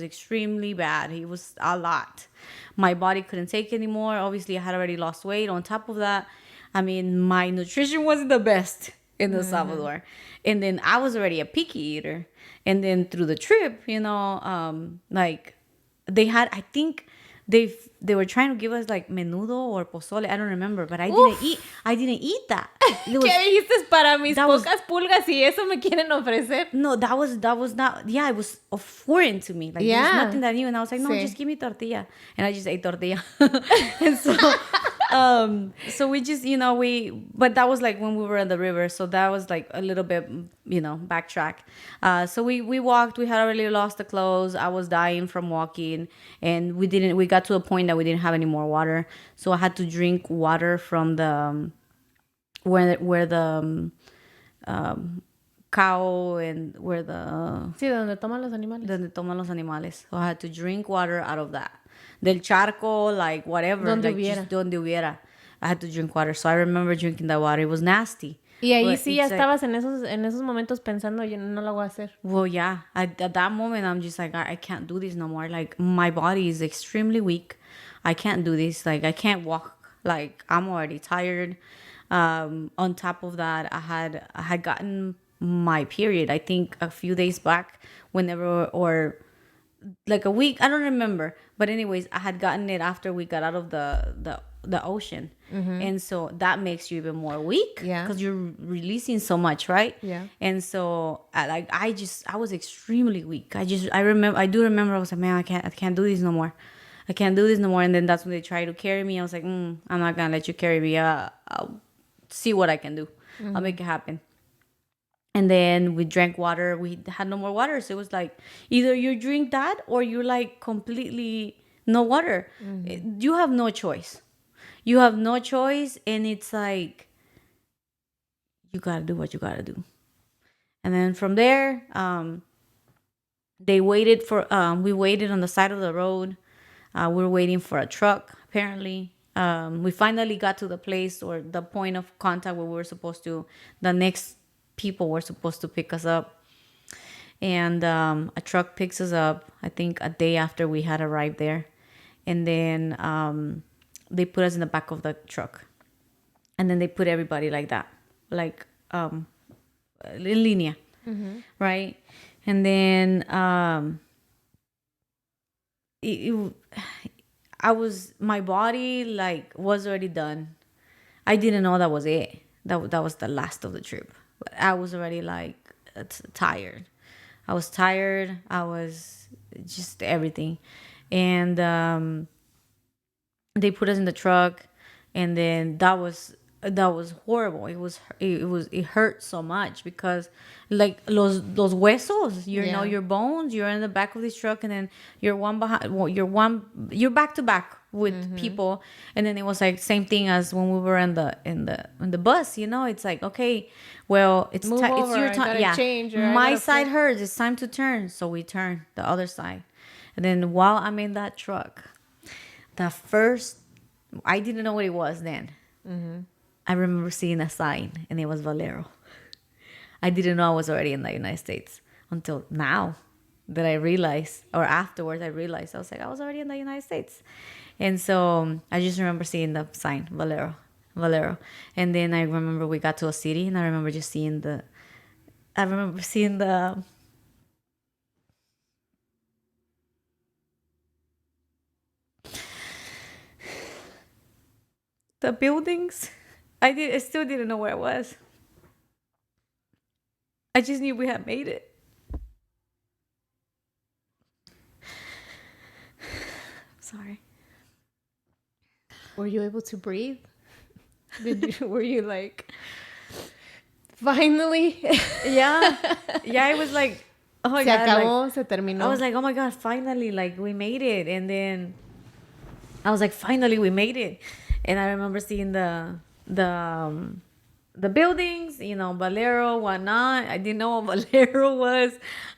Speaker 1: extremely bad. It was a lot. My body couldn't take it anymore. Obviously, I had already lost weight. On top of that, I mean, my nutrition wasn't the best in El Salvador, and then I was already a picky eater. And then through the trip, like they had, I think they were trying to give us like menudo or pozole. I don't remember, but I didn't eat that. It was,
Speaker 2: ¿Qué dijiste? Para mis
Speaker 1: that was-
Speaker 2: pocas pulgas y eso me quieren ofrecer.
Speaker 1: no, that was not. Yeah, it was foreign to me. Like,
Speaker 2: Yeah.
Speaker 1: there's nothing that new. And I was like, no,
Speaker 2: Sí.
Speaker 1: just give me tortilla. And I just ate tortilla. And so we just, but that was like when we were in the river. So that was like a little bit, backtrack. So we walked. We had already lost the clothes. I was dying from walking, and we got to a point that we didn't have any more water. So I had to drink water from the where the cow, and where
Speaker 2: Sí, donde toman los animales.
Speaker 1: donde toman los animales. So I had to drink water out of that. Del charco, like whatever.
Speaker 2: Donde
Speaker 1: like
Speaker 2: hubiera.
Speaker 1: just donde hubiera. I had to drink water. So I remember drinking that water. It was nasty.
Speaker 2: Y ahí
Speaker 1: But
Speaker 2: sí ya
Speaker 1: it's like,
Speaker 2: estabas en esos momentos pensando, yo no lo voy a hacer.
Speaker 1: well, yeah. At that moment, I'm just like, I can't do this no more. Like, my body is extremely weak. I can't do this. Like, I can't walk. Like, I'm already tired. On top of that, I had gotten my period, I think a few days back, whenever, or like a week, I don't remember. But anyways, I had gotten it after we got out of the ocean. And so that makes you even more weak.
Speaker 2: Yeah.
Speaker 1: Because you're releasing so much, right?
Speaker 2: Yeah.
Speaker 1: And so I was extremely weak. I do remember I was like, man, I can't do this no more. I can't do this no more. And then that's when they tried to carry me. I was like, I'm not gonna let you carry me. I'll see what I can do. I'll make it happen. And then we drank water. We had no more water. So it was like, either you drink that, or you're like completely no water. You have no choice. You have no choice. And it's like, you got to do what you got to do. And then from there, we waited on the side of the road. We were waiting for a truck, apparently. We finally got to the place, or the point of contact where we were supposed to, the next people were supposed to pick us up. And a truck picks us up, I think a day after we had arrived there. And then they put us in the back of the truck. And then they put everybody like that, like en línea, right? And then it, my body like was already done. I didn't know that was it. That was the last of the trip. But I was already like tired. I was tired. I was just everything, and they put us in the truck, and then that was horrible. It hurt so much because like los huesos, your bones, you're in the back of this truck, and then you're one behind, well, you're back to back with people, and then it was like same thing as when we were in the bus. It's like, okay, well, it's
Speaker 2: Move
Speaker 1: it's
Speaker 2: over,
Speaker 1: your
Speaker 2: I
Speaker 1: time.
Speaker 2: gotta
Speaker 1: Yeah,
Speaker 2: change, or I
Speaker 1: my
Speaker 2: gotta
Speaker 1: side
Speaker 2: flip.
Speaker 1: hurts. It's time to turn, so we turn the other side, and then while I'm in that truck, the first, I didn't know what it was then. I remember seeing a sign, and it was Valero. I didn't know I was already in the United States until now that I realized, or afterwards I realized, I was like, I was already in the United States. And so I just remember seeing the sign, Valero, Valero. And then I remember we got to a city, and I remember just seeing the buildings. I still didn't know where I was. I just knew we had made it. Sorry.
Speaker 2: Were you able to breathe? Were you like, finally?
Speaker 1: Yeah. Yeah, it was like, oh my
Speaker 2: Se
Speaker 1: God.
Speaker 2: acabó,
Speaker 1: Like,
Speaker 2: se terminó.
Speaker 1: I was like, oh my God, finally, like we made it. And then I was like, finally, we made it. And I remember seeing the buildings, Valero, whatnot. I didn't know what Valero was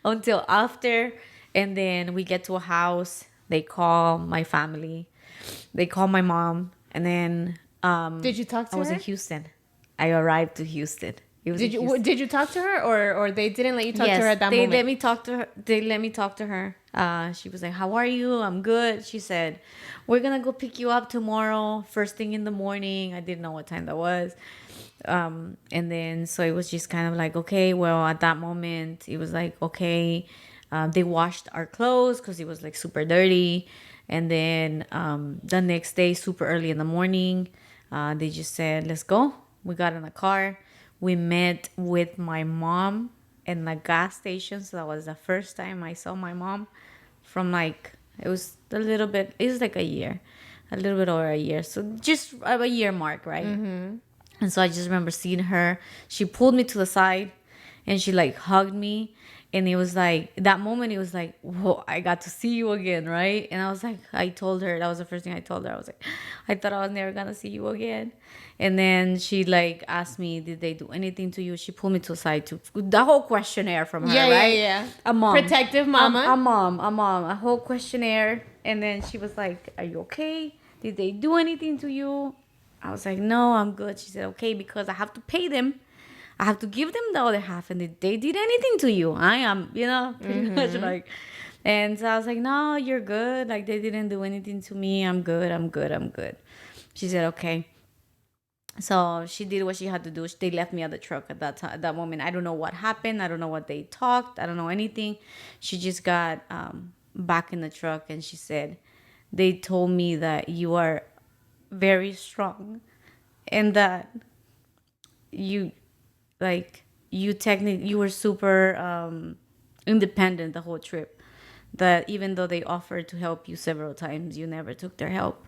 Speaker 1: until after. And then we get to a house. They call my family. They call my mom. And then
Speaker 2: Did you talk to
Speaker 1: I was
Speaker 2: her?
Speaker 1: in Houston. I arrived to Houston. It was in Houston.
Speaker 2: Did you talk to her, or they didn't let you talk to her at that
Speaker 1: they
Speaker 2: moment?
Speaker 1: let me talk to her. They let me talk to her. She was like, "How are you? I'm good." She said, "We're gonna go pick you up tomorrow, first thing in the morning." I didn't know what time that was. And then so it was just kind of like, okay, well, at that moment it was like, okay. They washed our clothes because it was like super dirty, and then the next day, super early in the morning, they just said, "Let's go." We got in a car. We met with my mom in the gas station. So that was the first time I saw my mom from like, it was a little bit, it was like a little bit over a year. So just a year mark, right? And so I just remember seeing her. She pulled me to the side, and she like hugged me. And it was like, that moment, it was like, whoa, I got to see you again, right? And I was like, I told her, that was the first thing I told her. I was like, I thought I was never going to see you again. And then she like asked me, did they do anything to you? She pulled me to the side to the whole questionnaire from her, right?
Speaker 2: Yeah.
Speaker 1: A mom.
Speaker 2: Protective mama.
Speaker 1: A mom, a whole questionnaire. And then she was like, are you okay? Did they do anything to you? I was like, no, I'm good. She said, okay, because I have to pay them. I have to give them the other half. And if they did anything to you, I am, pretty much like. And so I was like, no, you're good. Like, they didn't do anything to me. I'm good. I'm good. I'm good. She said, okay. So she did what she had to do. They left me at the truck at that time, at that moment. I don't know what happened. I don't know what they talked. I don't know anything. She just got back in the truck, and she said, they told me that you are very strong, and that you you were super independent the whole trip, that even though they offered to help you several times, you never took their help.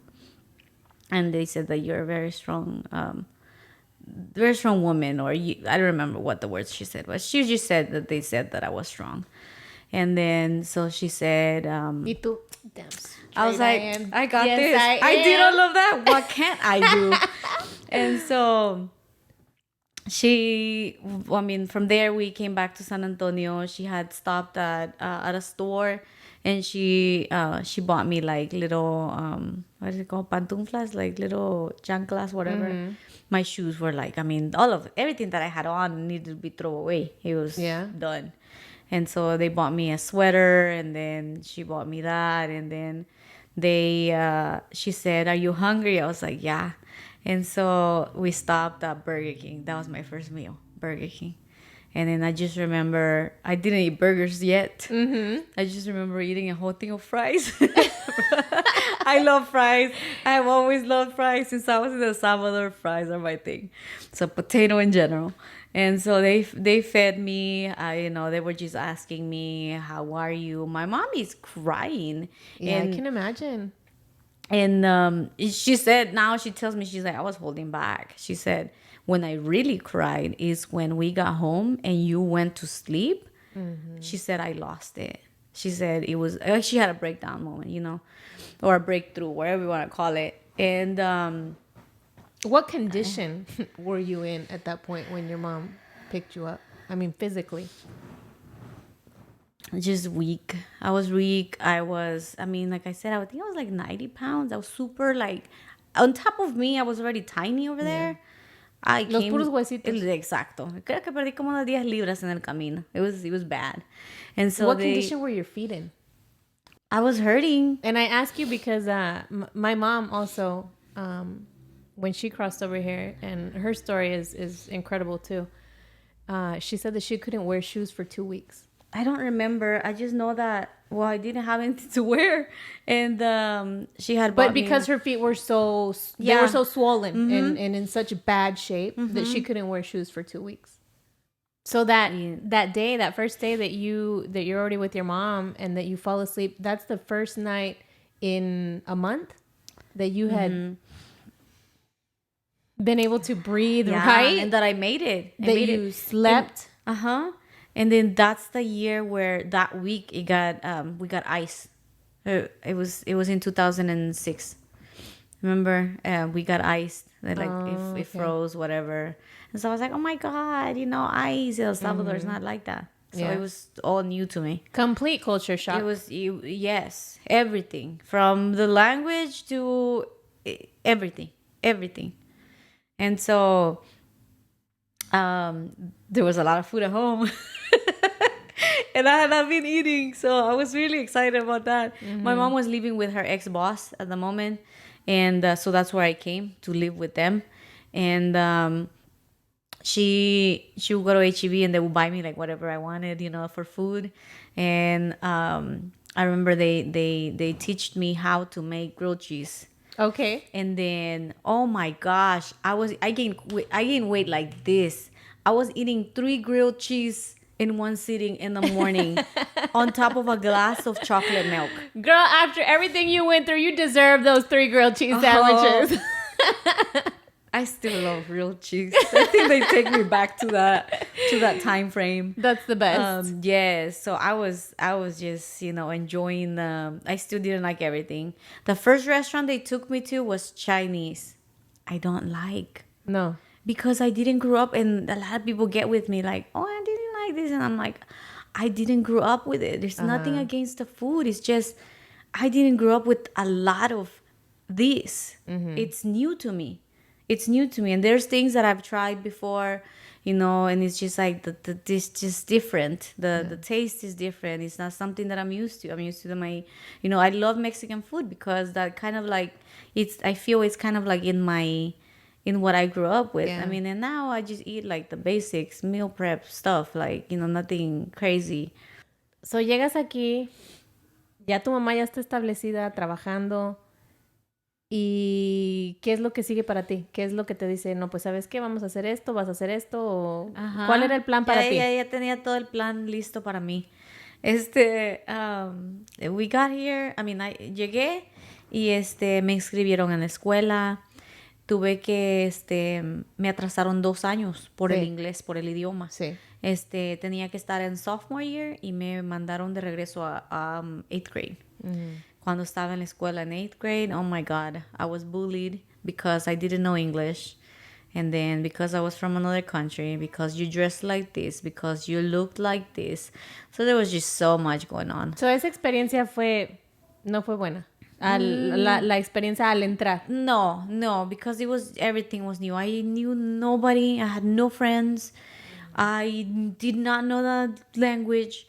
Speaker 1: And they said that you're a very strong woman, or I don't remember what the words she said was. She just said that they said that I was strong. And then so she said,
Speaker 2: Y tú, damn
Speaker 1: I was like, I got
Speaker 2: Yes,
Speaker 1: this. I
Speaker 2: am.
Speaker 1: did all of that. What can't I do? And so from there we came back to San Antonio. She had stopped at a store, and she bought me like little what is it called, pantuflas, like little chanclas, whatever. My shoes were like, everything that I had on needed to be thrown away. It was done. And so they bought me a sweater, and then she bought me that, and then she said, are you hungry? I was like, yeah. And so we stopped at Burger King. That was my first meal, Burger King. And then I just remember I didn't eat burgers yet. I just remember eating a whole thing of fries. I love fries. I've always loved fries since I was in El Salvador. Fries are my thing. So potato in general. And so they fed me. They were just asking me, "How are you?" My mom is crying.
Speaker 2: Yeah,
Speaker 1: and
Speaker 2: I can imagine.
Speaker 1: And she said, now she tells me, she's like, I was holding back. She said, when I really cried is when we got home and you went to sleep. She said, I lost it. She said it was, she had a breakdown moment, or a breakthrough, whatever you want to call it. And
Speaker 2: What condition were you in at that point when your mom picked you up? I mean, physically.
Speaker 1: just weak. I was weak. Like I said, I think I was like 90 pounds. I was super on top of me, I was already tiny over there.
Speaker 2: Los puros huesitos.
Speaker 1: Exacto. Creo que perdí como unas 10 libras en el camino. It was bad. And so
Speaker 2: what condition were your feet in?
Speaker 1: I was hurting.
Speaker 2: And I ask you because my mom also, when she crossed over here, and her story is incredible too. She said that she couldn't wear shoes for 2 weeks.
Speaker 1: I don't remember. I just know that, I didn't have anything to wear. And she had
Speaker 2: But because her feet were they were so swollen and in such bad shape that she couldn't wear shoes for 2 weeks. So that day, that first day that you're already with your mom and that you fall asleep, that's the first night in a month that you had been able to breathe, right?
Speaker 1: And that I made it.
Speaker 2: You slept.
Speaker 1: And then that's the year where that week we got ice. It was in 2006. Remember, we got ice. It froze, whatever. And so I was like, oh my God, ice. El Salvador is not like that. So it was all new to me.
Speaker 2: Complete culture shock.
Speaker 1: It was, yes, everything. From the language to everything. And so there was a lot of food at home. And I had not been eating. So I was really excited about that. My mom was living with her ex-boss at the moment. And so that's where I came to live with them. And she would go to H-E-B and they would buy me like whatever I wanted, for food. And I remember they taught me how to make grilled cheese.
Speaker 2: Okay.
Speaker 1: And then, oh my gosh, I gained weight like this. I was eating 3 grilled cheese in one sitting in the morning on top of a glass of chocolate milk.
Speaker 2: Girl, after everything you went through, you deserve those 3 grilled cheese sandwiches.
Speaker 1: I still love grilled cheese. I think they take me back to that time frame.
Speaker 2: That's the best.
Speaker 1: Yes. So I was just, enjoying I still didn't like everything. The first restaurant they took me to was Chinese. I don't like.
Speaker 2: No.
Speaker 1: Because I didn't grow up, and a lot of people get with me like, oh, I didn't like this. And I'm like, I didn't grow up with it. There's nothing against the food. It's just, I didn't grow up with a lot of this. It's new to me. And there's things that I've tried before, and it's just like this just different. The taste is different. It's not something that I'm used to. I'm used to I love Mexican food because that kind of I feel it's kind of like in what I grew up with.
Speaker 2: Yeah.
Speaker 1: And now I just eat like the basics, meal prep stuff, nothing crazy.
Speaker 2: So llegas aquí, ya tu mamá ya está establecida, trabajando. ¿Y qué es lo que sigue para ti? ¿Qué es lo que te dice? No, pues ¿sabes qué? ¿Vamos a hacer esto? ¿Vas a hacer esto? ¿O cuál era el plan para ti?
Speaker 1: Ya tenía todo el plan listo para mí. We got here, llegué y me inscribieron en la escuela. Tuve que, me atrasaron 2 años por el inglés, por el idioma.
Speaker 2: Sí.
Speaker 1: Tenía que estar en sophomore year y me mandaron de regreso a 8th grade. Cuando estaba en la escuela en 8th grade, oh my God, I was bullied because I didn't know English. And then because I was from another country, because you dressed like this, because you looked like this. So there was just so much going on.
Speaker 2: So esa experiencia no fue buena. La experiencia al entrar.
Speaker 1: No, because everything was new. I knew nobody. I had no friends. I did not know the language.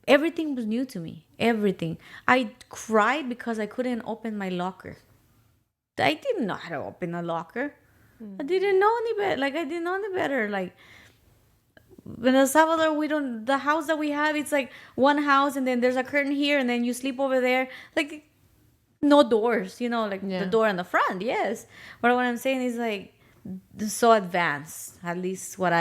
Speaker 1: Everything was new to me. Everything. I cried because I couldn't open my locker. I didn't know how to open a locker. I didn't know any better. Like, I didn't know any better. Like, in El Salvador, the house that we have, it's like one house, and then there's a curtain here, and then you sleep over there. Like, no doors, like the door in the front, yes. But what I'm saying is, like, so advanced, at least what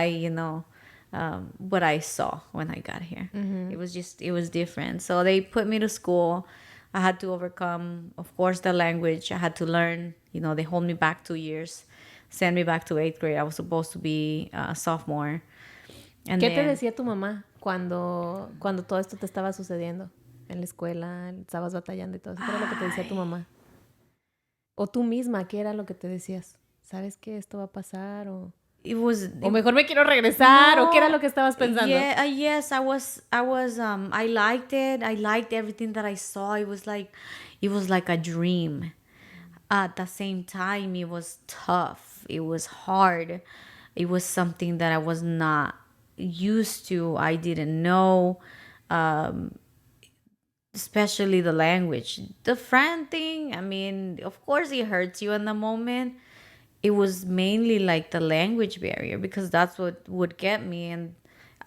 Speaker 1: what I saw when I got here. It was different. So they put me to school. I had to overcome, of course, the language. I had to learn. They hold me back 2 years, send me back to 8th grade. I was supposed to be a sophomore. And
Speaker 2: ¿Qué te decía tu mamá cuando todo esto te estaba sucediendo? En la escuela, estabas batallando y todo eso. ¿Qué era lo que te decía tu mamá? O tú misma, ¿qué era lo que te decías? ¿Sabes que esto va a pasar? O mejor me quiero regresar.
Speaker 1: No,
Speaker 2: ¿O qué era lo que estabas pensando?
Speaker 1: Yeah, yes, I liked it. I liked everything that I saw. It was like a dream. At the same time, it was tough. It was hard. It was something that I was not used to. I didn't know, especially the language. The friend thing, I mean, of course it hurts you in the moment. It was mainly like the language barrier, because that's what would get me, and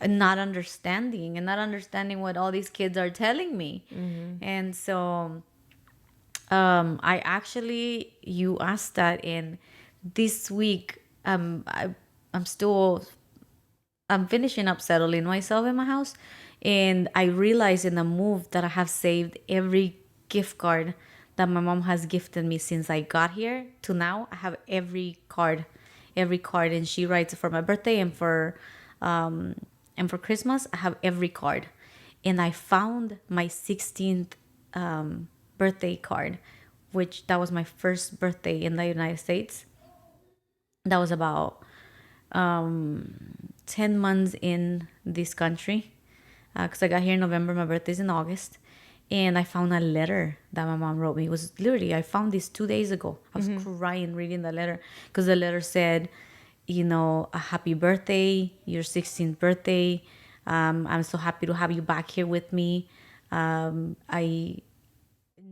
Speaker 1: not understanding what all these kids are telling me. And so you asked that, and this week I'm finishing up settling myself in my house, and I realized in the move that I have saved every gift card that my mom has gifted me since I got here to now. I have every card, and she writes for my birthday and for Christmas. I have every card, and I found my 16th birthday card, which that was my first birthday in the United States. That was about 10 months in this country, because I got here in November. My birthday's in August. And I found a letter that my mom wrote me. It was literally, I found this 2 days ago. I was crying reading the letter, because the letter said, a happy birthday, your 16th birthday. I'm so happy to have you back here with me. I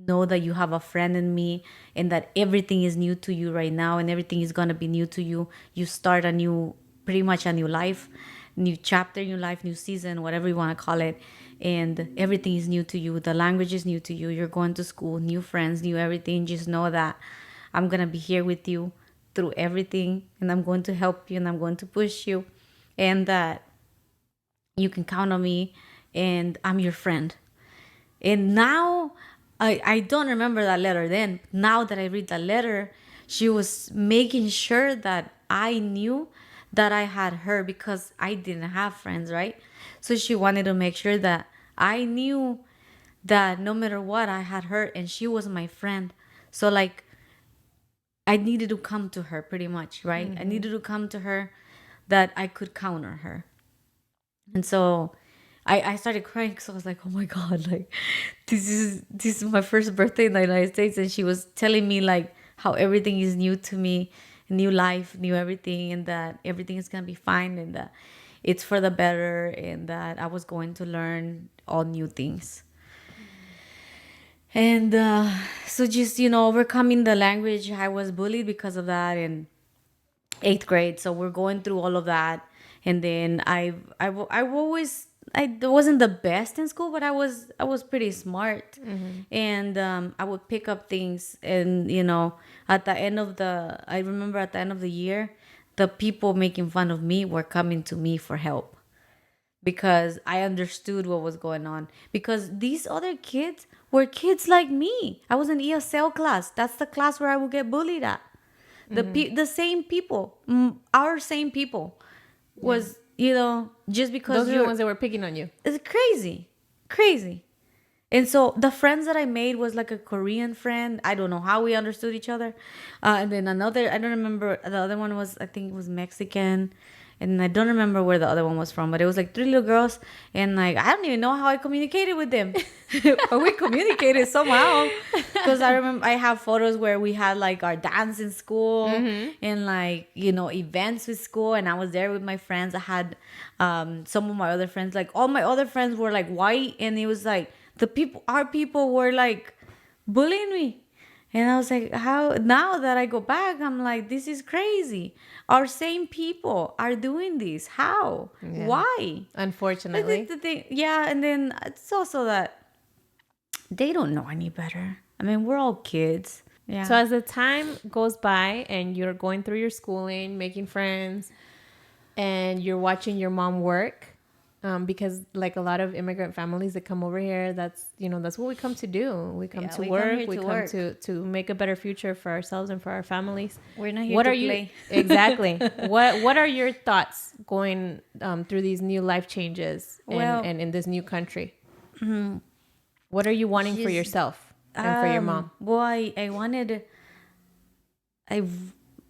Speaker 1: know that you have a friend in me, and that everything is new to you right now, and everything is going to be new to you. You start pretty much a new life, new chapter in your life, new season, whatever you want to call it. And everything is new to you. The language is new to you. You're going to school, new friends, new everything. Just know that I'm going to be here with you through everything, and I'm going to help you, and I'm going to push you, and that you can count on me, and I'm your friend. And now I don't remember that letter then. Now that I read that letter, she was making sure that I knew that I had her, because I didn't have friends, right? So she wanted to make sure that I knew that no matter what, I had her, and she was my friend. So, like, I needed to come to her, pretty much, right? I needed to come to her, that I could count on her. And so I started crying, because I was like, oh my God, like, this is my first birthday in the United States. And she was telling me, like, how everything is new to me, new life, new everything, and that everything is going to be fine, and that it's for the better, and that I was going to learn all new things. And so just, overcoming the language, I was bullied because of that in 8th grade. So we're going through all of that. And then I wasn't the best in school, but I was pretty smart. And I would pick up things, and I remember at the end of the year, the people making fun of me were coming to me for help, because I understood what was going on, because these other kids were kids like me. I was in ESL class. That's the class where I would get bullied at. The same people, our same people was, just because
Speaker 2: those are the ones that were picking on you.
Speaker 1: It's crazy. And so the friends that I made was like a Korean friend. I don't know how we understood each other. And then another, I don't remember, the other one was, I think it was Mexican. And I don't remember where the other one was from, but it was like 3 little girls. And like, I don't even know how I communicated with them. But we communicated somehow. Because I remember I have photos where we had like our dance in school, and like, events with school. And I was there with my friends. I had some of my other friends, like all my other friends were like white. And it was like, our people were like bullying me. And I was like, how, now that I go back, I'm like, this is crazy. Our same people are doing this. How?
Speaker 2: Yeah.
Speaker 1: Why?
Speaker 2: Unfortunately.
Speaker 1: The thing, yeah. And then it's also that they don't know any better. I mean, we're all kids. Yeah.
Speaker 2: So as the time goes by and you're going through your schooling, making friends, and you're watching your mom work, because like a lot of immigrant families that come over here, that's what we come to do. We come to work. We come to make a better future for ourselves and for our families.
Speaker 1: We're not here to play.
Speaker 2: Exactly. What are your thoughts going through these new life changes and in this new country? Mm-hmm. What are you wanting for yourself and for your mom?
Speaker 1: Well, I wanted.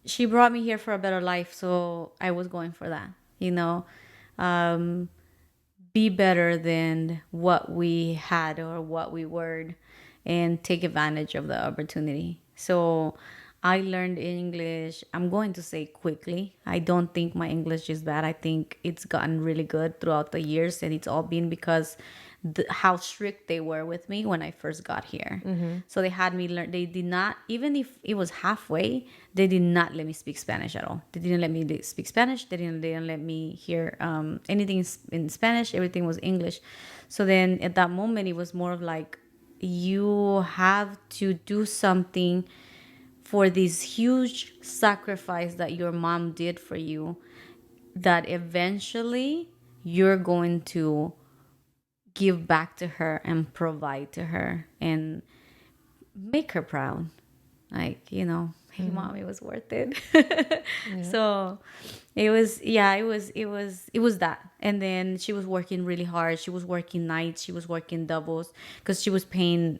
Speaker 1: She brought me here for a better life, so I was going for that. Be better than what we had or what we were, and take advantage of the opportunity. So I learned English, I'm going to say quickly. I don't think my English is bad. I think it's gotten really good throughout the years, and it's all been because how strict they were with me when I first got here. Mm-hmm. So they had me learn. They did not, even if it was halfway, they did not let me speak Spanish at all. They didn't let me speak Spanish. They didn't let me hear anything in Spanish. Everything was English. So then at that moment, it was more of like, you have to do something for this huge sacrifice that your mom did for you, that eventually you're going to give back to her and provide to her and make her proud. Like, hey, mom, it was worth it. Yeah. So it was that. And then she was working really hard. She was working nights. She was working doubles because she was paying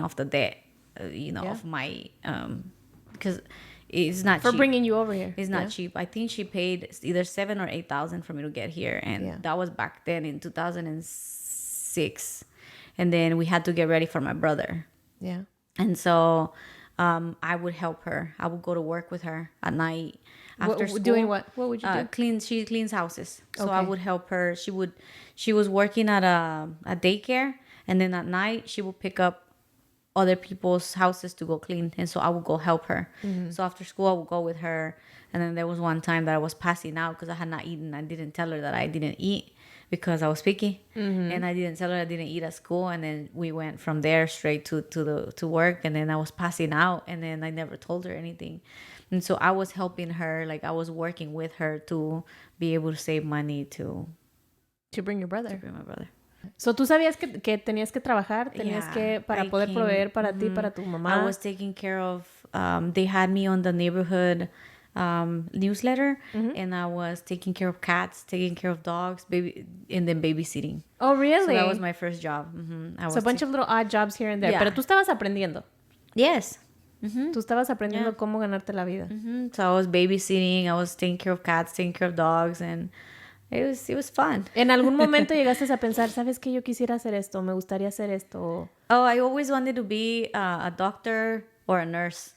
Speaker 1: off the debt, of my, because it's not
Speaker 2: for
Speaker 1: cheap.
Speaker 2: Bringing you over here.
Speaker 1: It's not cheap. I think she paid either $7,000 or $8,000 for me to get here, and that was back then in 2006. And then we had to get ready for my brother.
Speaker 2: Yeah.
Speaker 1: And so I would help her. I would go to work with her at night after school.
Speaker 2: Doing what? What would you do?
Speaker 1: She cleans houses. So I would help her. She was working at a daycare, and then at night she would pick up other people's houses to go clean, and so I would go help her. Mm-hmm. So after school I would go with her, and then there was one time that I was passing out because I had not eaten. I didn't tell her that I didn't eat because I was picky. Mm-hmm. And I didn't tell her I didn't eat at school, and then we went from there straight to work, and then I was passing out, and then I never told her anything. And so I was helping her, like I was working with her to be able to save money to
Speaker 2: bring your brother.
Speaker 1: To bring my brother.
Speaker 2: So tú sabías que tenías que trabajar, tenías que para poder proveer para ti, para tu mamá.
Speaker 1: I was taking care of, they had me on the neighborhood newsletter, and I was taking care of cats, taking care of dogs, and then babysitting.
Speaker 2: Oh, really?
Speaker 1: So that was my first job.
Speaker 2: So a bunch of little odd jobs here and there. Yeah. Pero tú estabas aprendiendo.
Speaker 1: Yes.
Speaker 2: Tú estabas aprendiendo cómo ganarte la vida.
Speaker 1: So I was babysitting, I was taking care of cats, taking care of dogs, and it was fun.
Speaker 2: ¿En algún momento llegaste a pensar, sabes que yo quisiera hacer esto, me gustaría hacer esto?
Speaker 1: Oh, I always wanted to be a doctor or a nurse.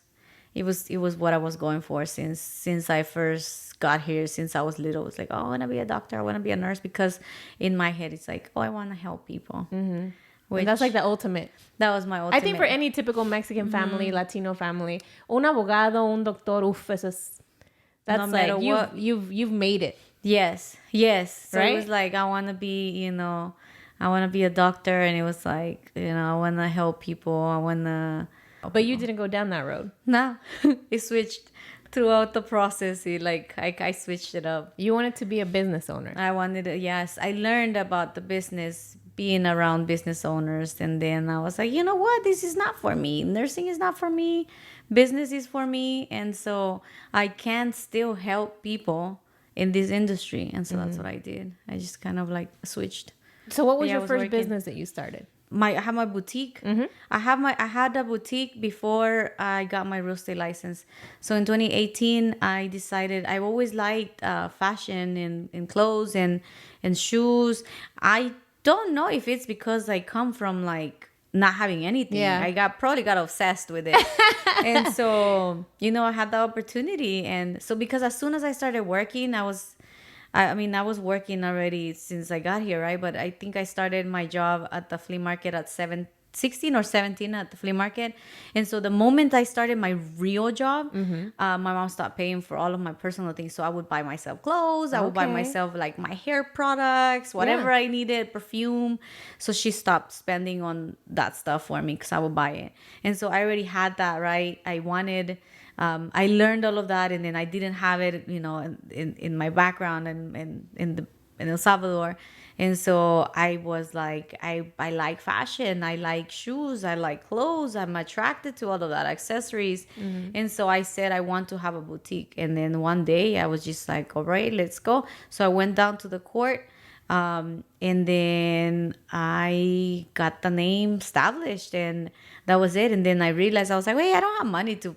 Speaker 1: It was what I was going for since I first got here, since I was little. It's like, oh, I want to be a doctor, I want to be a nurse, because in my head it's like, oh, I want to help people. Mm-hmm.
Speaker 2: And that's like the ultimate.
Speaker 1: That was my ultimate.
Speaker 2: I think for any typical Mexican family, Latino family, un abogado, un doctor, that's no like you've made it.
Speaker 1: Yes. So right? It was like, I want to be, I want to be a doctor, and it was like, I want to help people. I want to.
Speaker 2: But you didn't go down that road.
Speaker 1: No, it switched throughout the process. I switched it up.
Speaker 2: You wanted to be a business owner.
Speaker 1: I wanted to, yes. I learned about the business, being around business owners, and then I was like, you know what? This is not for me. Nursing is not for me. Business is for me, and so I can still help people in this industry. And so that's what I did. I just kind of like switched.
Speaker 2: So what was your first business that you started?
Speaker 1: I had my boutique. Mm-hmm. I had a boutique before I got my real estate license. So in 2018, I decided I always liked fashion and clothes and shoes. I don't know if it's because I come from like not having anything. Yeah. I probably got obsessed with it. And so, I had the opportunity. And so because as soon as I started working, I was working already since I got here, right? But I think I started my job at the flea market at 16 or 17 at the flea market. And so the moment I started my real job, my mom stopped paying for all of my personal things. So I would buy myself clothes. I would buy
Speaker 2: Okay.
Speaker 1: myself like my hair products, whatever I needed, perfume. So she stopped spending on that stuff for me because I would buy it. And so I already had that, right? I learned all of that, and then I didn't have it, in my background and in El Salvador. And so I was like, I like fashion, I like shoes, I like clothes, I'm attracted to all of that, accessories. And so I said I want to have a boutique. And then one day I was just like, all right, let's go. So I went down to the court, and then I got the name established, and that was it. And then I realized, I was like, wait, I don't have money to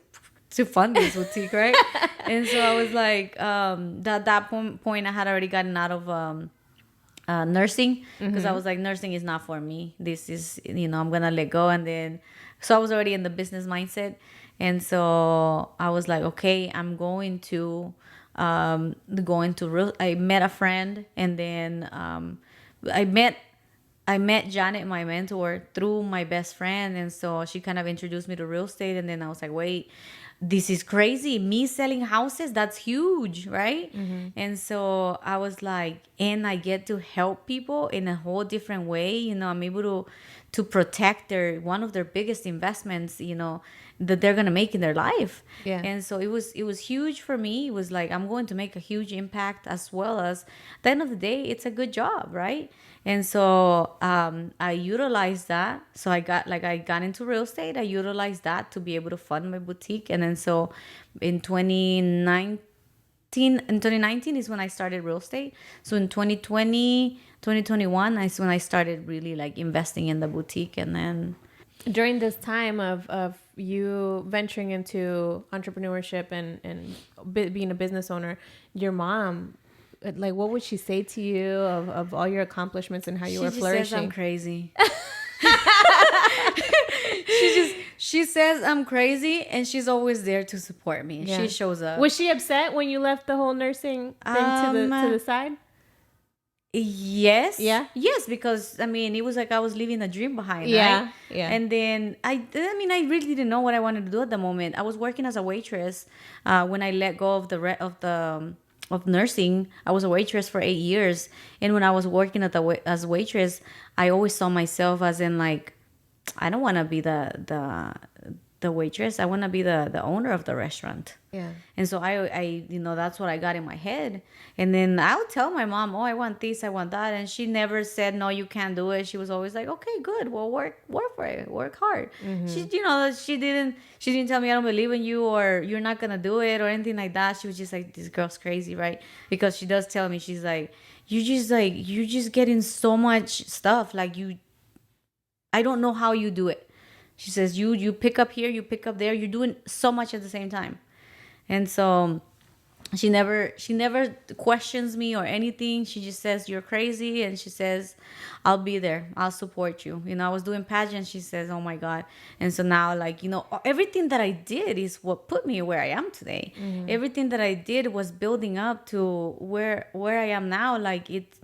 Speaker 1: fund this boutique, right? And so I was like, that point I had already gotten out of nursing, because I was like, nursing is not for me. This is, I'm gonna let go. And then, so I was already in the business mindset, and so I was like, okay, I'm going to go into real. I met a friend, and then I met Janet, my mentor, through my best friend. And so she kind of introduced me to real estate. And then I was like, wait, this is crazy. Me selling houses, that's huge, right? And so I was like, and I get to help people in a whole different way. I'm able to protect one of their biggest investments, that they're gonna make in their life.
Speaker 2: Yeah.
Speaker 1: And so it was huge for me. It was like, I'm going to make a huge impact, as well as, at the end of the day, it's a good job, right? And so I utilized that. So I got into real estate. I utilized that to be able to fund my boutique. And then so in 2019 is when I started real estate. So in 2021 is when I started really like investing in the boutique. And then
Speaker 2: During this time of you venturing into entrepreneurship and being a business owner, your mom, like, what would she say to you of all your accomplishments and how you were flourishing?
Speaker 1: She says I'm crazy. she says I'm crazy, and she's always there to support me.
Speaker 2: Yeah.
Speaker 1: She shows up.
Speaker 2: Was she upset when you left the whole nursing thing to the side?
Speaker 1: Yes.
Speaker 2: Yeah.
Speaker 1: Yes, because it was like I was leaving a dream behind.
Speaker 2: Yeah.
Speaker 1: Right?
Speaker 2: Yeah.
Speaker 1: And then I really didn't know what I wanted to do at the moment. I was working as a waitress when I let go of nursing. I was a waitress for 8 years, and when I was working as a waitress, I always saw myself as in like, I don't want to be the waitress. I want to be the owner of the restaurant.
Speaker 2: Yeah.
Speaker 1: And so I that's what I got in my head. And then I would tell my mom, oh, I want this, I want that. And she never said, no, you can't do it. She was always like, okay, good. Well, work for it. Work hard. She didn't tell me I don't believe in you, or you're not going to do it, or anything like that. She was just like, this girl's crazy, right? Because she does tell me, she's like, you're just getting so much stuff. Like I don't know how you do it. She says, you pick up here, you pick up there. You're doing so much at the same time. And so she never questions me or anything. She just says, you're crazy. And she says, I'll be there. I'll support you. I was doing pageants. She says, oh my God. And so now, like, everything that I did is what put me where I am today. Everything that I did was building up to where I am now. Like, it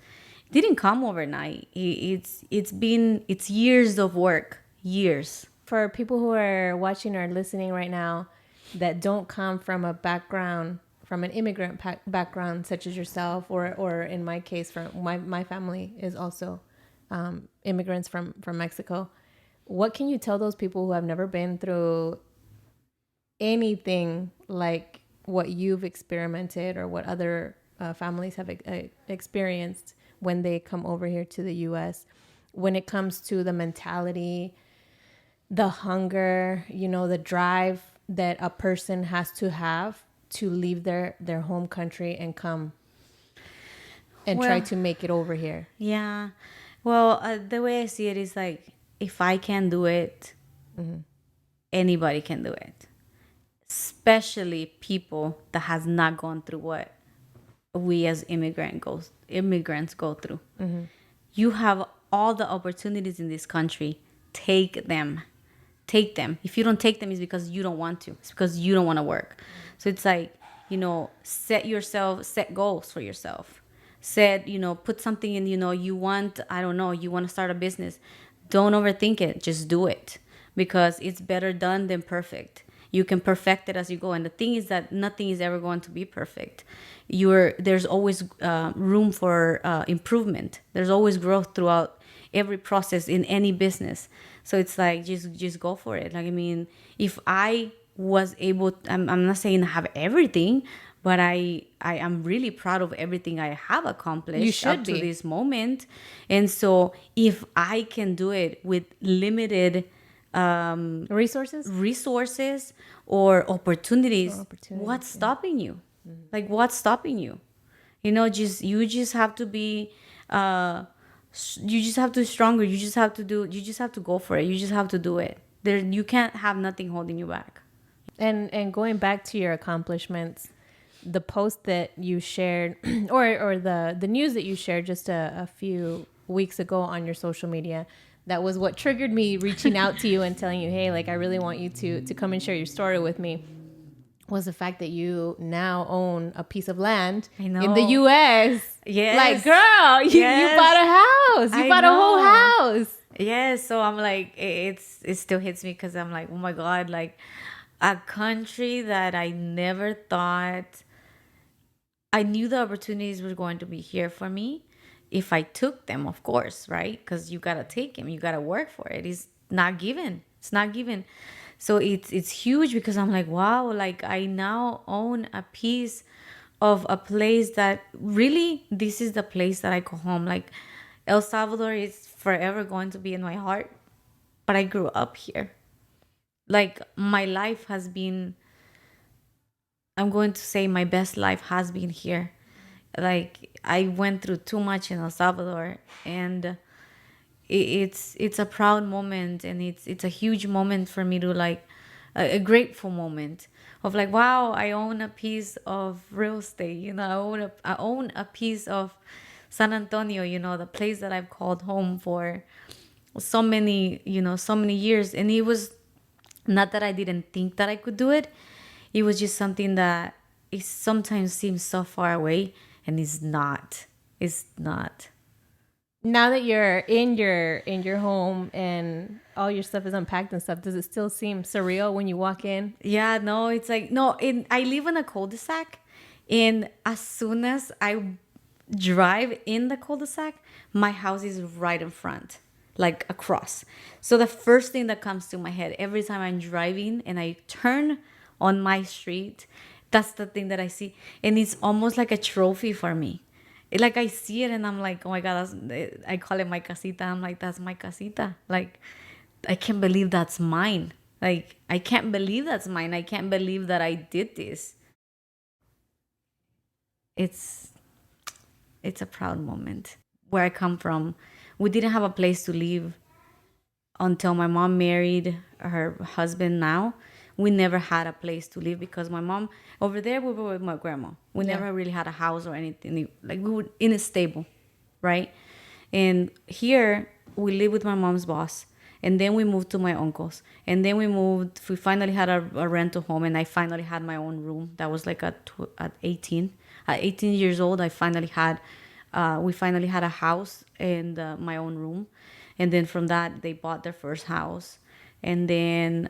Speaker 1: didn't come overnight. It's years of work, years.
Speaker 2: For people who are watching or listening right now that don't come from a background, from an immigrant background such as yourself, or in my case, from my family is also immigrants from Mexico, what can you tell those people who have never been through anything like what you've experimented, or what other families have experienced when they come over here to the U.S., when it comes to the mentality, the hunger, the drive that a person has to leave their home country and come and try to make it over here?
Speaker 1: Yeah. Well, the way I see it is like, if I can do it, anybody can do it. Especially people that has not gone through what we as immigrants go through. You have all the opportunities in this country. Take them. If you don't take them, it's because you don't want to. It's because you don't want to work. So it's like, set goals for yourself. Put something in, you want to start a business. don't overthink it. Just do it, because it's better done than perfect. You can perfect it as you go. And the thing is that nothing is ever going to be perfect. There's always room for improvement. There's always growth throughout every process in any business. So it's like, just go for it. Like, I mean, if I was able, I'm not saying I have everything, but I am really proud of everything I have accomplished up to this moment. And so if I can do it with limited resources or opportunities, what's stopping you? Like, what's stopping you? You know, you just have to be you just have to be stronger. You just have to go for it. You just have to do it. You can't have nothing holding you back.
Speaker 2: And going back to your accomplishments, the post that you shared or the news that you shared just a few weeks ago on your social media, that was what triggered me reaching out to you and telling you, hey, like, I really want you to come and share your story with me, was the fact that you now own a piece of land in the U.S.
Speaker 1: Yes.
Speaker 2: Like, girl, you bought a house. You bought a whole house.
Speaker 1: Yes. So I'm like, it still hits me, because I'm like, oh my God, like, a country that I never thought, I knew the opportunities were going to be here for me if I took them, of course, right? Because you got to take them. You got to work for it. It's not given. It's not given. So it's huge, because I'm like, wow, like, I now own a piece of a place that really, this is the place that I call home. Like, El Salvador is forever going to be in my heart, but I grew up here. Like, my life has been, I'm going to say my best life has been here. Like, I went through too much in El Salvador, and it's a proud moment, and it's a huge moment for me to, like, a grateful moment of, like, wow, I own a piece of real estate, you know, I own a piece of San Antonio, you know, the place that I've called home for so many years. And it was not that I didn't think that I could do it. It was just something that it sometimes seems so far away, and it's not.
Speaker 2: Now that you're in your home and all your stuff is unpacked and stuff, does it still seem surreal when you walk in?
Speaker 1: Yeah, no, it's like, no, I live in a cul-de-sac, and as soon as I drive in the cul-de-sac, my house is right in front, like across. So the first thing that comes to my head every time I'm driving and I turn on my street, that's the thing that I see. And it's almost like a trophy for me. Like, I see it and I'm like, oh my God, I call it my casita. I'm like, that's my casita. Like, I can't believe that's mine. Like, I can't believe that's mine. I can't believe that I did this. It's a proud moment. Where I come from, we didn't have a place to live until my mom married her husband now. We never had a place to live, because my mom, over there, we were with my grandma. We never really had a house or anything. Like, we were in a stable, right? And here, we live with my mom's boss. And then we moved to my uncle's. And then we finally had a rental home. And I finally had my own room. That was like at 18. At 18 years old, we finally had a house and my own room. And then from that, they bought their first house. And then,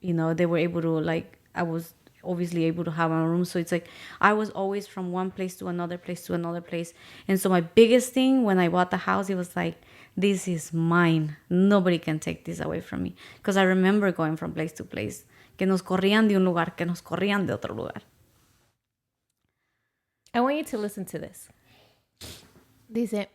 Speaker 1: they were able to, like, I was obviously able to have my own room. So it's like, I was always from one place to another place to another place. And so my biggest thing when I bought the house, it was like, this is mine. Nobody can take this away from me. Because I remember going from place to place. Que nos corrían de un lugar, que nos corrían de otro lugar.
Speaker 2: I want you to listen to this. Dice,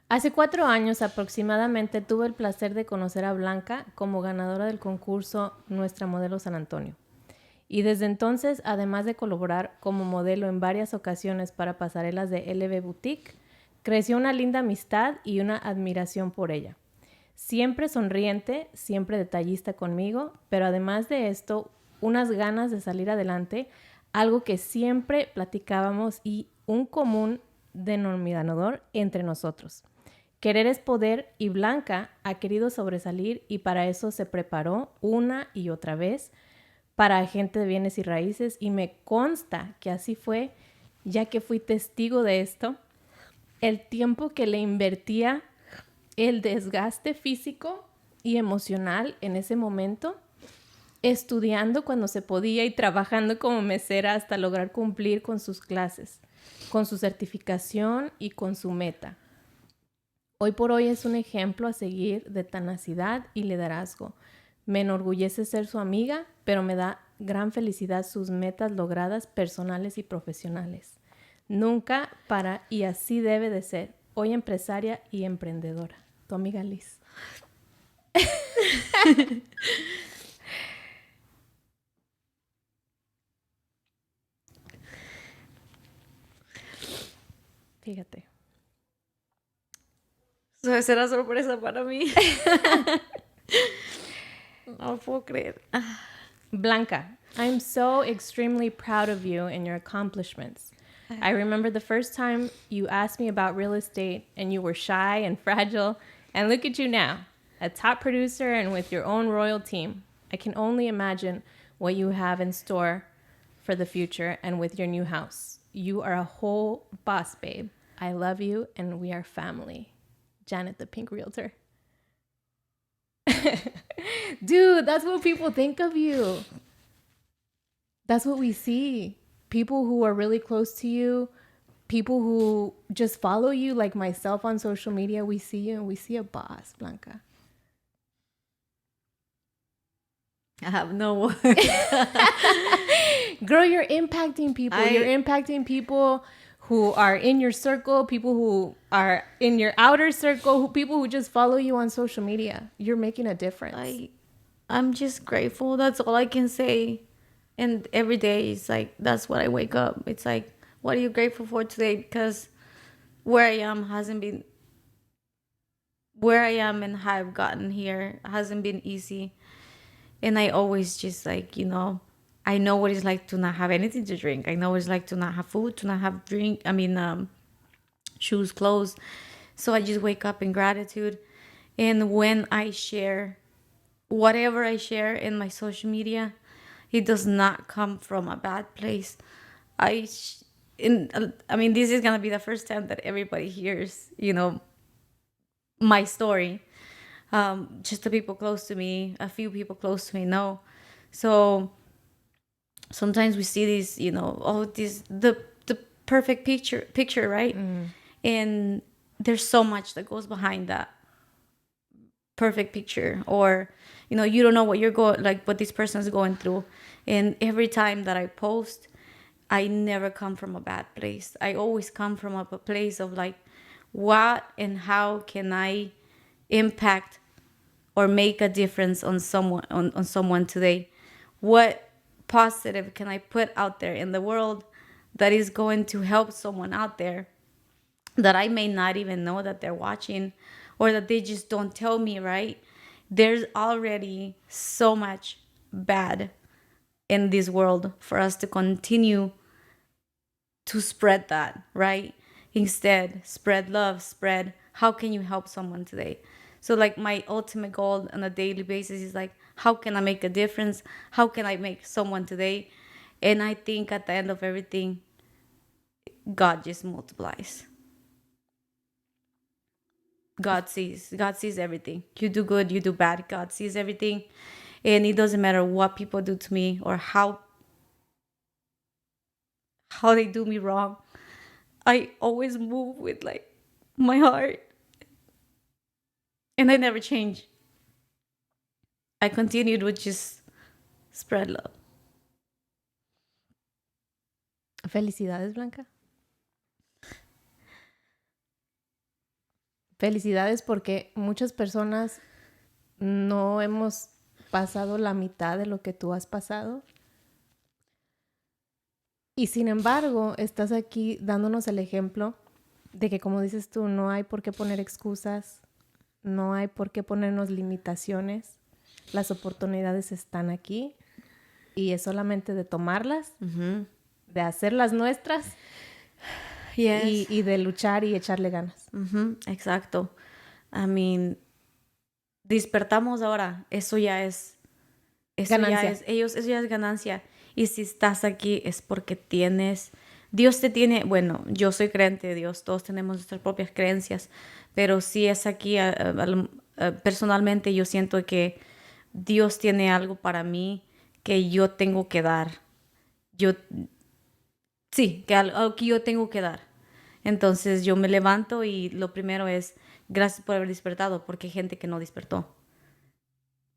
Speaker 2: hace 4 años aproximadamente tuve el placer de conocer a Blanca como ganadora del concurso Nuestra Modelo San Antonio. Y desde entonces, además de colaborar como modelo en varias ocasiones para pasarelas de LB Boutique, creció una linda amistad y una admiración por ella. Siempre sonriente, siempre detallista conmigo, pero además de esto, unas ganas de salir adelante, algo que siempre platicábamos y un común denominador entre nosotros. Querer es poder y Blanca ha querido sobresalir y para eso se preparó una y otra vez para agente de bienes y raíces y me consta que así fue, ya que fui testigo de esto, el tiempo que le invertía el desgaste físico y emocional en ese momento, estudiando cuando se podía y trabajando como mesera hasta lograr cumplir con sus clases, con su certificación y con su meta. Hoy por hoy es un ejemplo a seguir de tenacidad y liderazgo. Me enorgullece ser su amiga, pero me da gran felicidad sus metas logradas personales y profesionales. Nunca para y así debe de ser. Hoy empresaria y emprendedora. Tu amiga Liz. Fíjate.
Speaker 1: Será sorpresa para mí. No puedo creer.
Speaker 2: Blanca, I'm so extremely proud of you and your accomplishments. I remember the first time you asked me about real estate and you were shy and fragile. And look at you now, a top producer and with your own royal team. I can only imagine what you have in store for the future and with your new house. You are a whole boss, babe. I love you and we are family. Janet, the pink realtor. Dude, that's what people think of you. That's what we see. People who are really close to you, people who just follow you, like myself on social media, we see you and we see a boss, Blanca.
Speaker 1: I have no words.
Speaker 2: Girl, you're impacting people. You're impacting people who are in your circle, people who are in your outer circle, people who just follow you on social media. You're making a difference.
Speaker 1: I'm just grateful. That's all I can say. And every day it's like, that's what I wake up. It's like, what are you grateful for today? Because where I am hasn't been, where I am and how I've gotten here hasn't been easy. And I always just like, I know what it's like to not have anything to drink. I know what it's like to not have food, to not have shoes, clothes. So I just wake up in gratitude. And when I share whatever I share in my social media, it does not come from a bad place. This is going to be the first time that everybody hears, my story. Just the people close to me, a few people close to me know. So sometimes we see these, the perfect picture, right? And there's so much that goes behind that perfect picture, or you don't know what what this person is going through. And every time that I post, I never come from a bad place. I always come from a place of like, what and how can I impact or make a difference on someone today? What positive can I put out there in the world that is going to help someone out there that I may not even know that they're watching, or that they just don't tell me, right? There's already so much bad in this world for us to continue to spread that, right? Instead, spread love, spread how can you help someone today? So like my ultimate goal on a daily basis is like, how can I make a difference? How can I make someone today? And I think at the end of everything, God just multiplies. God sees everything. You do good, you do bad. God sees everything. And it doesn't matter what people do to me or how they do me wrong. I always move with like my heart. And I never change. I continued with just spread love.
Speaker 2: Felicidades, Blanca. Felicidades porque muchas personas no hemos pasado la mitad de lo que tú has pasado. Y sin embargo, estás aquí dándonos el ejemplo de que, como dices tú, no hay por qué poner excusas, no hay por qué ponernos limitaciones. Las oportunidades están aquí y es solamente de tomarlas, de hacerlas nuestras.
Speaker 1: Yes.
Speaker 2: Y de luchar y echarle ganas.
Speaker 1: Exacto. Despertamos ahora. Eso ya es
Speaker 2: ganancia.
Speaker 1: Eso ya es ganancia. Y si estás aquí es porque tienes Dios te tiene, bueno, yo soy creyente de Dios, todos tenemos nuestras propias creencias, pero sí es aquí, personalmente yo siento que Dios tiene algo para mí que yo tengo que dar. Yo, sí, que algo que yo tengo que dar. Entonces yo me levanto y lo primero es gracias por haber despertado, porque hay gente que no despertó.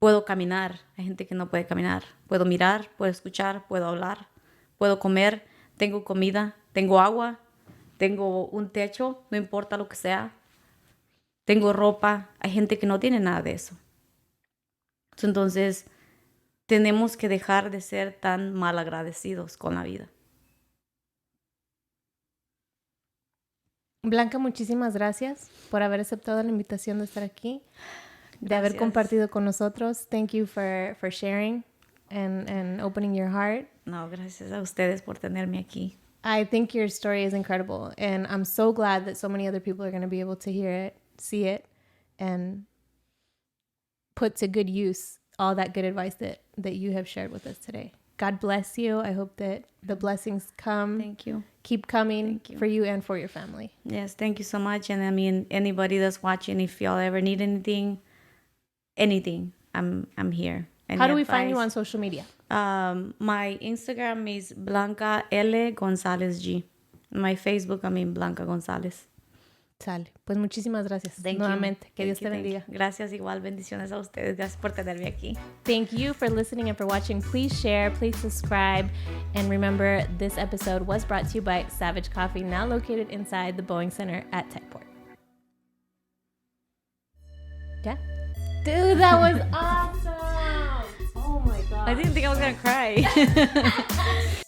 Speaker 1: Puedo caminar, hay gente que no puede caminar. Puedo mirar, puedo escuchar, puedo hablar, puedo comer, tengo comida, tengo agua, tengo un techo, no importa lo que sea. Tengo ropa, hay gente que no tiene nada de eso. Entonces, tenemos que dejar de ser tan mal agradecidos con la vida.
Speaker 2: Blanca, muchísimas gracias por haber aceptado la invitación de estar aquí, de haber compartido con nosotros. Thank you for sharing and opening your heart.
Speaker 1: No, gracias a ustedes por tenerme aquí.
Speaker 2: I think your story is incredible, and I'm so glad that so many other people are going to be able to hear it, see it, and put to good use all that good advice that you have shared with us today. God bless you. I hope that the blessings come.
Speaker 1: Thank you.
Speaker 2: Keep coming for you and for your family.
Speaker 1: Yes, thank you so much. And I mean, anybody that's watching, if y'all ever need anything, I'm here.
Speaker 2: How do we find you on social media?
Speaker 1: My Instagram is Blanca L. Gonzalez G. My Facebook, Blanca Gonzalez.
Speaker 2: Sale. Pues muchísimas gracias. Nuevamente. Que Dios te bendiga.
Speaker 1: Gracias, igual. Bendiciones a ustedes. Gracias por tenerme aquí.
Speaker 2: Thank you for listening and for watching. Please share, please subscribe. And remember, this episode was brought to you by Savage Coffee, now located inside the Boeing Center at Techport. Yeah? Dude, that was awesome! Oh my God.
Speaker 1: I didn't think I was going to cry.